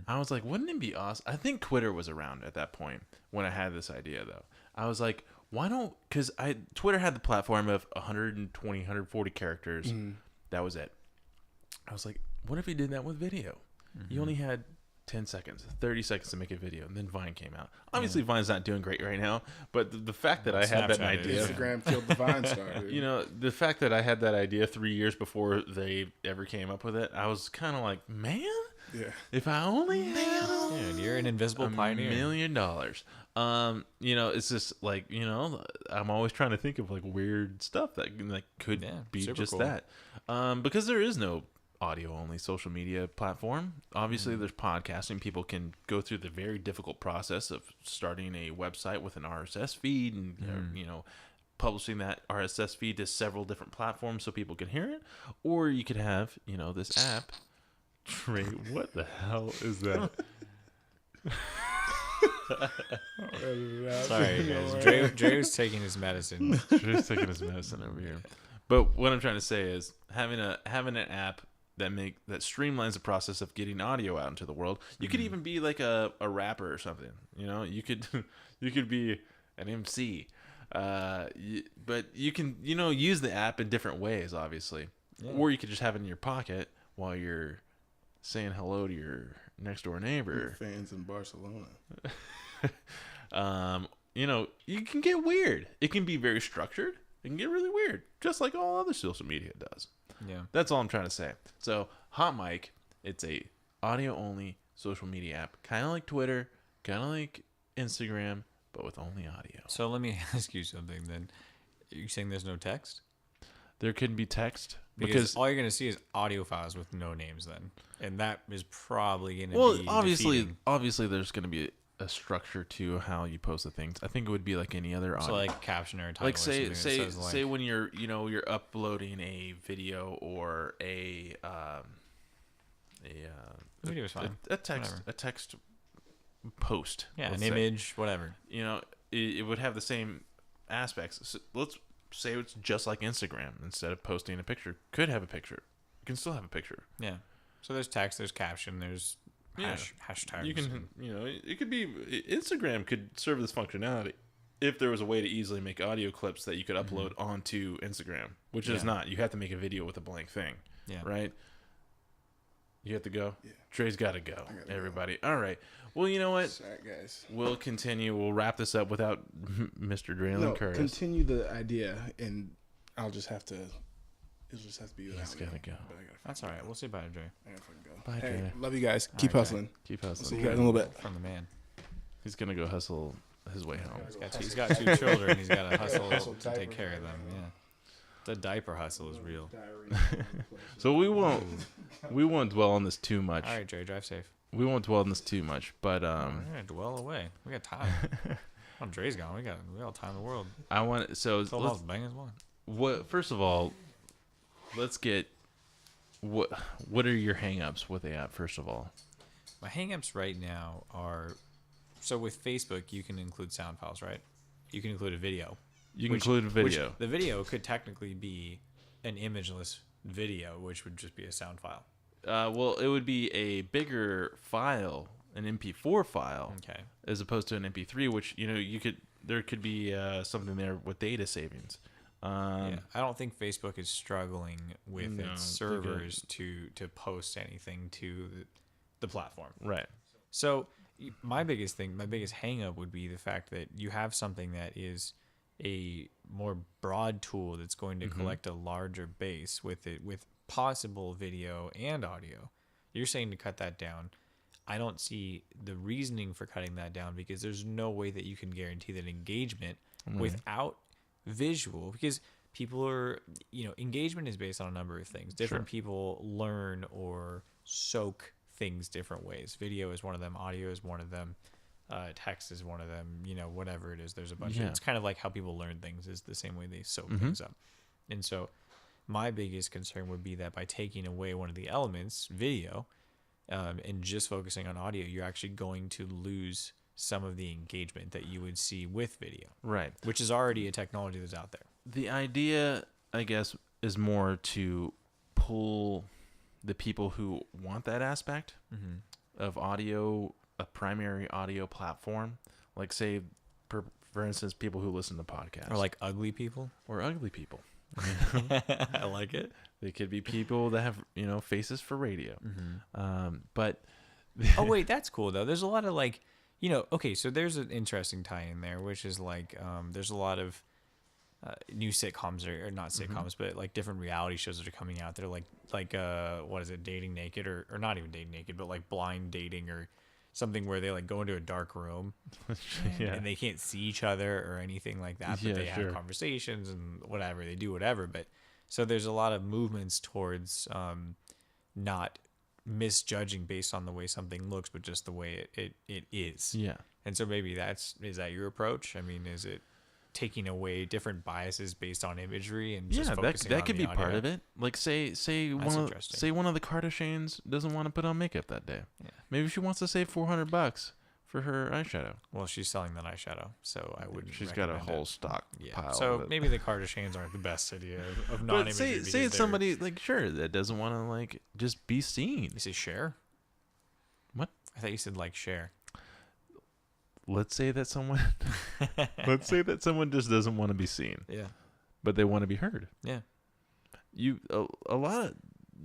S1: I was like, wouldn't it be awesome? I think Twitter was around at that point when I had this idea though. I was like, why don't? Because Twitter had the platform of 120, 140 characters. That was it. I was like, what if we did that with video? You only had 10 seconds, 30 seconds to make a video, and then Vine came out. Obviously, Vine's not doing great right now, but the fact that I had that idea,
S3: Instagram killed the Vine star. Dude.
S1: you know, the fact that I had that idea 3 years before they ever came up with it, I was kind of like, man, if I only had
S2: you're an invisible pioneer.
S1: $1 million. You know, it's just like, you know, I'm always trying to think of like weird stuff that could be just cool. That, because there is no audio only social media platform. Obviously there's podcasting. People can go through the very difficult process of starting a website with an RSS feed and you know, publishing that RSS feed to several different platforms so people can hear it. Or you could have, you know, this app. Trey, what the hell is that?
S2: Sorry guys, Dre was taking his medicine.
S1: Dre's taking his medicine over here. But what I'm trying to say is having an app that streamlines the process of getting audio out into the world. You could even be like a rapper or something. You know, you could be an MC. But you can, you know, use the app in different ways, obviously. Yeah. Or you could just have it in your pocket while you're saying hello to your next door neighbor.
S3: Fans in Barcelona.
S1: You know, you can get weird. It can be very structured. It can get really weird, just like all other social media does.
S2: Yeah,
S1: that's all I'm trying to say. So, Hot Mic, it's a audio only social media app, kind of like Twitter, kind of like Instagram, but with only audio.
S2: So let me ask you something. Then, are you saying there's no text?
S1: There could be text
S2: because all you're gonna see is audio files with no names. Then, and that is probably gonna be
S1: obviously there's gonna be a structure to how you post the things. I think it would be like any other audio.
S2: So like a caption or a title.
S1: Like say when you're uploading a video or a
S2: video is fine.
S1: A text post.
S2: Yeah, an image, whatever.
S1: You know, it would have the same aspects. So let's say it's just like Instagram. Instead of posting a picture, could have a picture. You can still have a picture.
S2: Yeah. So there's text, there's caption, there's hashtags.
S1: You can, you know, it could be Instagram could serve this functionality if there was a way to easily make audio clips that you could upload onto Instagram, which is not. You have to make a video with a blank thing. Yeah. Right? You have to go? Yeah. Trey's got to go. Everybody. All right. Well, you know what?
S3: Sorry, guys.
S1: We'll continue. We'll wrap this up without Mr. Draylon Curtis.
S3: Continue the idea, and I'll just have to It just has to be.
S1: He's gotta go.
S2: That's all right. We'll say bye to Dre.
S3: I gotta fucking go.
S1: Bye,
S3: Hey,
S1: Dre.
S3: love you guys. Keep
S2: right,
S3: hustling.
S1: Keep
S3: See
S1: hustling.
S3: you guys in a little bit.
S2: From the man.
S1: He's gonna go hustle his way home.
S2: He's got two children. He's got to hustle to take care of them. Yeah. The diaper hustle is real.
S1: So we won't dwell on this too much.
S2: All right, Dre, drive safe.
S1: We won't dwell on this too much, but
S2: We're gonna dwell away. We got time. Well, Dre's gone. We got all time in the world.
S1: I want so
S2: Till
S1: let's,
S2: bang as one.
S1: what first of all, let's get what are your hang-ups with the app first of all?
S2: My hang-ups right now are, so with Facebook, you can include sound files, right? You can include a video.
S1: You can include a video.
S2: Which the video could technically be an imageless video, which would just be a sound file.
S1: Well, it would be a bigger file, an MP4 file,
S2: Okay.
S1: as opposed to an MP3, which there could be something there with data savings.
S2: Yeah, I don't think Facebook is struggling with
S1: No,
S2: its
S1: they're good.
S2: servers to post anything to the platform.
S1: Right.
S2: So my biggest hang up would be the fact that you have something that is a more broad tool that's going to collect a larger base with possible video and audio. You're saying to cut that down. I don't see the reasoning for cutting that down because there's no way that you can guarantee that engagement without visual, because people are, engagement is based on a number of things. Different people learn or soak things different ways. Video is one of them. Audio is one of them. Text is one of them. Whatever it is, there's a bunch.
S1: Yeah.
S2: It's kind of like how people learn things is the same way they soak things up. And so my biggest concern would be that by taking away one of the elements, video, and just focusing on audio, you're actually going to lose some of the engagement that you would see with video.
S1: Right.
S2: Which is already a technology that's out there.
S1: The idea, I guess, is more to pull the people who want that aspect of audio, a primary audio platform, like say, for instance, people who listen to podcasts,
S2: Or like ugly people.
S1: or ugly people.
S2: I like it.
S1: They could be people that have faces for radio. But
S2: Oh wait, that's cool though. There's a lot of okay, so there's an interesting tie in there, which is there's a lot of new sitcoms or not sitcoms, but like different reality shows that are coming out. They're like what is it, Dating Naked or not even Dating Naked, but like blind dating or something where they like go into a dark room and they can't see each other or anything like that, but they have conversations and whatever, they do whatever. But so there's a lot of movements towards not misjudging based on the way something looks, but just the way it is.
S1: Yeah.
S2: And so maybe is that your approach? I mean, is it taking away different biases based on imagery and just focusing
S1: that
S2: on
S1: could
S2: the
S1: be part
S2: audio?
S1: of it. Like say
S2: interesting.
S1: one of the Kardashians doesn't want to put on makeup that day.
S2: Yeah.
S1: Maybe she wants to save $400 for her eyeshadow.
S2: Well, she's selling that eyeshadow, so I wouldn't.
S1: She's got a
S2: recommend
S1: whole
S2: it.
S1: stock pile.
S2: So
S1: of it.
S2: maybe the Kardashians aren't the best idea of
S1: But
S2: non-imagery.
S1: say it's somebody that doesn't want to just be seen.
S2: You say share?
S1: What?
S2: I thought you said share.
S1: Let's say that someone just doesn't want to be seen.
S2: Yeah.
S1: But they want to be heard.
S2: Yeah.
S1: A lot of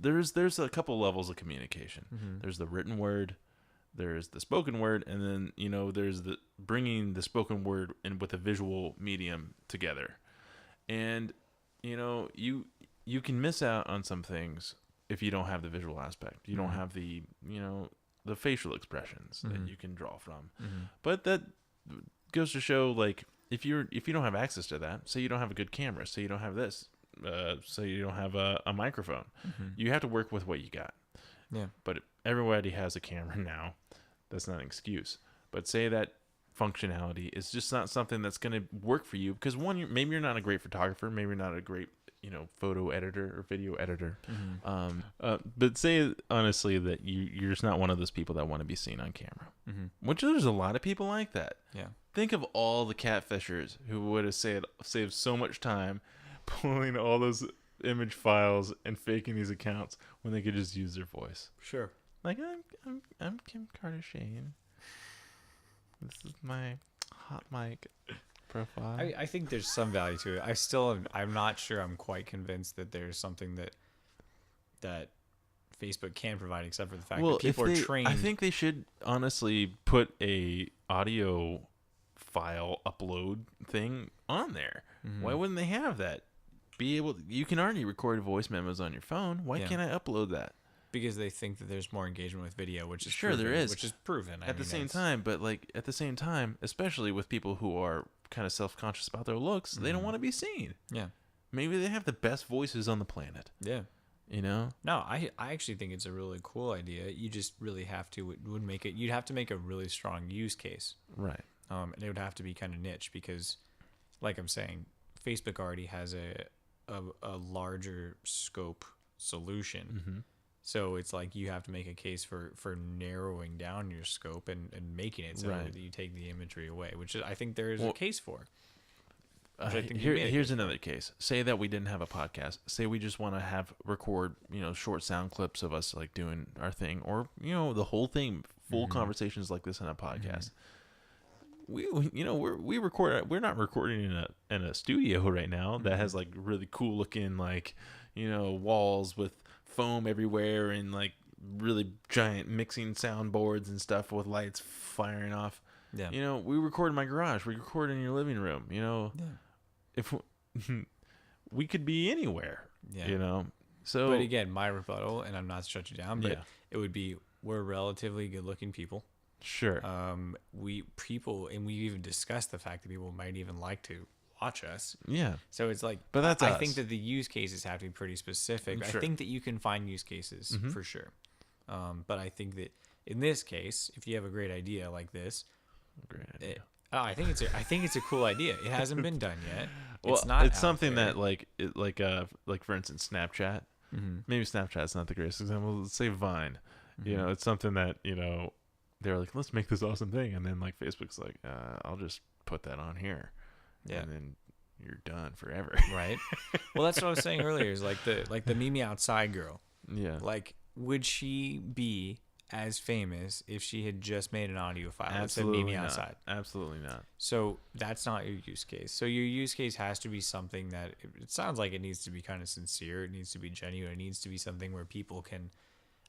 S1: there's a couple levels of communication. There's the written word, there's the spoken word, and then there's the bringing the spoken word and with a visual medium together. And you can miss out on some things if you don't have the visual aspect. You don't have the the facial expressions that you can draw from. But that goes to show if you don't have access to that, say you don't have a good camera, say you don't have this, say you don't have a microphone, you have to work with what you got.
S2: Yeah.
S1: But everybody has a camera now. That's not an excuse. But say that functionality is just not something that's going to work for you because maybe you're not a great photographer, maybe you're not a great photo editor or video editor. But say honestly that you're just not one of those people that want to be seen on camera. Which there's a lot of people like that.
S2: Yeah.
S1: Think of all the catfishers who would have saved so much time pulling all those image files and faking these accounts when they could just use their voice.
S2: Sure.
S1: Like I'm Kim Kardashian. This is my hot mic profile.
S2: I think there's some value to it. I'm not sure I'm quite convinced that there's something that Facebook can provide, except for the fact that people are trained.
S1: I think they should honestly put a audio file upload thing on there. Why wouldn't they have that? you can already record voice memos on your phone. Why can't I upload that?
S2: Because they think that there's more engagement with video, which is
S1: sure
S2: proven,
S1: there is,
S2: which is proven.
S1: At the same time, especially with people who are kind of self-conscious about their looks, they don't want to be seen.
S2: Yeah.
S1: Maybe they have the best voices on the planet.
S2: Yeah.
S1: You know?
S2: No, I actually think it's a really cool idea. You just really have to you'd have to make a really strong use case.
S1: Right.
S2: And it would have to be kind of niche because, like I'm saying, Facebook already has a larger scope solution.
S1: Mm-hmm.
S2: So it's like you have to make a case for narrowing down your scope and making it so that you take the imagery away, which I think there is a case for.
S1: Here's another case. Say that we didn't have a podcast. Say we just want to record, short sound clips of us like doing our thing, or the whole thing, full conversations like this on a podcast. We record. We're not recording in a studio right now that has like really cool looking walls with foam everywhere and like really giant mixing soundboards and stuff with lights firing off. Yeah. We record in my garage. We record in your living room. If we could be anywhere. Yeah. So.
S2: But again, my rebuttal, and I'm not to shut you down, but it would be we're relatively good-looking people.
S1: Sure.
S2: We even discussed the fact that people might even like to watch us.
S1: Yeah.
S2: So it's like,
S1: but that's
S2: I think that the use cases have to be pretty specific.
S1: Sure.
S2: I think that you can find use cases for sure. But I think that in this case, if you have a great idea like this, I think it's a cool idea. It hasn't been done yet.
S1: Well, it's something that like for instance, Snapchat. Mm-hmm. Maybe Snapchat's not the greatest example. Let's say Vine. Mm-hmm. It's something that they're like, let's make this awesome thing, and then like Facebook's like, I'll just put that on here. Yeah. And then you're done forever.
S2: Right. Well, that's what I was saying earlier. Is like the Mimi Outside girl. Yeah. Like, would she be as famous if she had just made an audio file that said Mimi Outside?
S1: Absolutely not.
S2: So that's not your use case. So your use case has to be something that it sounds like it needs to be kind of sincere. It needs to be genuine. It needs to be something where people can.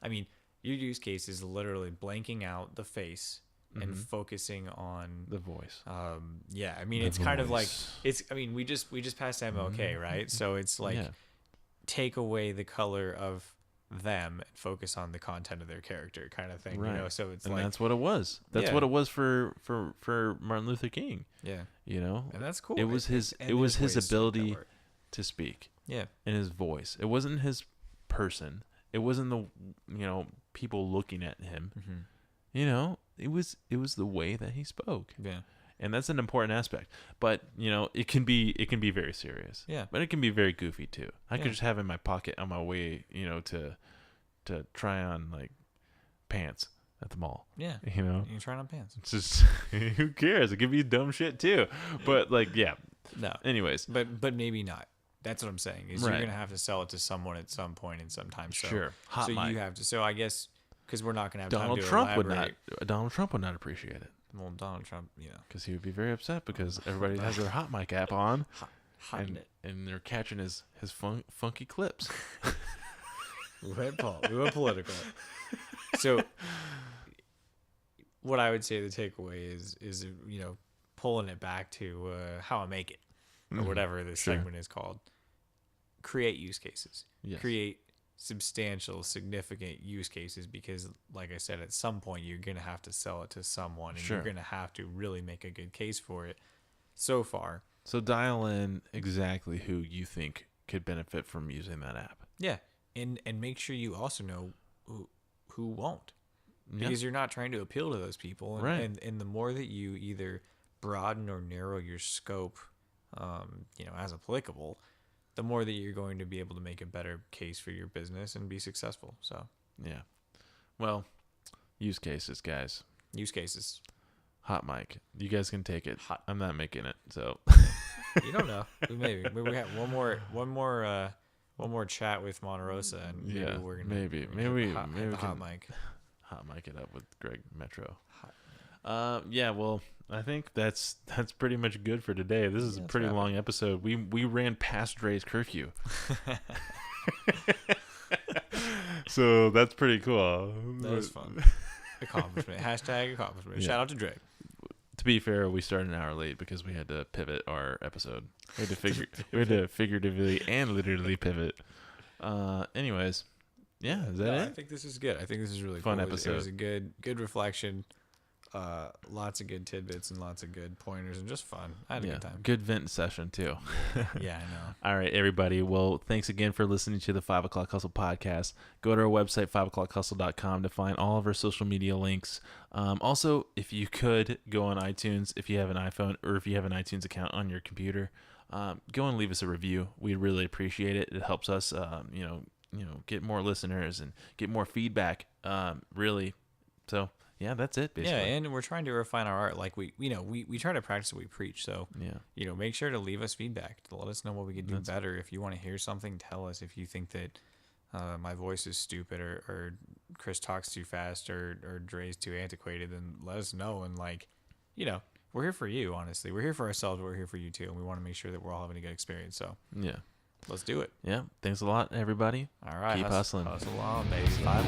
S2: I mean, your use case is literally blanking out the face. And focusing on
S1: the voice.
S2: Yeah, I mean, it's kind of like we just passed MLK, right? So it's like take away the color of them and focus on the content of their character, kind of thing.
S1: Right.
S2: So it's
S1: that's what it was. That's what it was for Martin Luther King.
S2: Yeah.
S1: And
S2: that's cool.
S1: It was his ability to speak. Yeah. And his voice. It wasn't his person. It wasn't the people looking at him. Mm-hmm. It was the way that he spoke. Yeah. And that's an important aspect. But, it can be very serious. Yeah. But it can be very goofy too. I could just have it in my pocket on my way, to try on like pants at the mall. Yeah.
S2: You can try on pants.
S1: It's just who cares? It could be dumb shit too. But like, yeah. No. Anyways.
S2: But maybe not. That's what I'm saying. Is you're gonna have to sell it to someone at some point in some time. So,
S1: sure.
S2: So you have to. So I guess because we're not gonna have
S1: Donald
S2: time to
S1: Trump
S2: elaborate.
S1: Donald Trump would not appreciate it.
S2: Well, Donald Trump,
S1: because he would be very upset because everybody has their hot mic app on, and they're catching his funky clips.
S2: We went political. So, what I would say the takeaway is pulling it back to How I Make It, or whatever this segment is called. Create use cases. Yes. Create substantial, significant use cases, because like I said, at some point you're going to have to sell it to someone, and you're going to have to really make a good case for it. So
S1: dial in exactly who you think could benefit from using that app.
S2: Yeah. And make sure you also know who won't, because you're not trying to appeal to those people. And,
S1: right.
S2: And the more that you either broaden or narrow your scope, as applicable, the more that you're going to be able to make a better case for your business and be successful. So,
S1: yeah. Well, use cases, guys.
S2: Use cases.
S1: Hot mic. You guys can take it. I'm not making it, so.
S2: You don't know. Maybe we have one more chat with Monterosa, and maybe we're gonna
S1: maybe
S2: hot mic.
S1: Hot mic it up with Greg Metro. Yeah. Well, I think that's pretty much good for today. This is a pretty long episode. We ran past Dre's curfew. So that's pretty cool.
S2: That was fun. Accomplishment. #accomplishment. Yeah. Shout out to Dre.
S1: To be fair, we started an hour late because we had to pivot our episode. We had to figuratively and literally pivot. Anyways, yeah, is that it?
S2: I think this is good. I think this is really
S1: Fun
S2: cool.
S1: episode.
S2: It was a good reflection. Lots of good tidbits and lots of good pointers and just fun. I had a good time.
S1: Good vent session too.
S2: Yeah, I know.
S1: All right, everybody. Well, thanks again for listening to the 5 O'Clock Hustle podcast. Go to our website, 5o'clockhustle.com, to find all of our social media links. Also, if you could go on iTunes, if you have an iPhone or if you have an iTunes account on your computer, go and leave us a review. We'd really appreciate it. It helps us, get more listeners and get more feedback. Really. So. Yeah, that's it, basically.
S2: Yeah, and we're trying to refine our art. Like, we try to practice what we preach. So, make sure to leave us feedback. To let us know what we could do better. If you want to hear something, tell us. If you think that my voice is stupid or Chris talks too fast or Dre's too antiquated, then let us know. And, we're here for you, honestly. We're here for ourselves, but we're here for you, too. And we want to make sure that we're all having a good experience. So,
S1: let's
S2: do it.
S1: Yeah, thanks a lot, everybody.
S2: All right.
S1: Keep hustling.
S2: Hustle on, baby. 5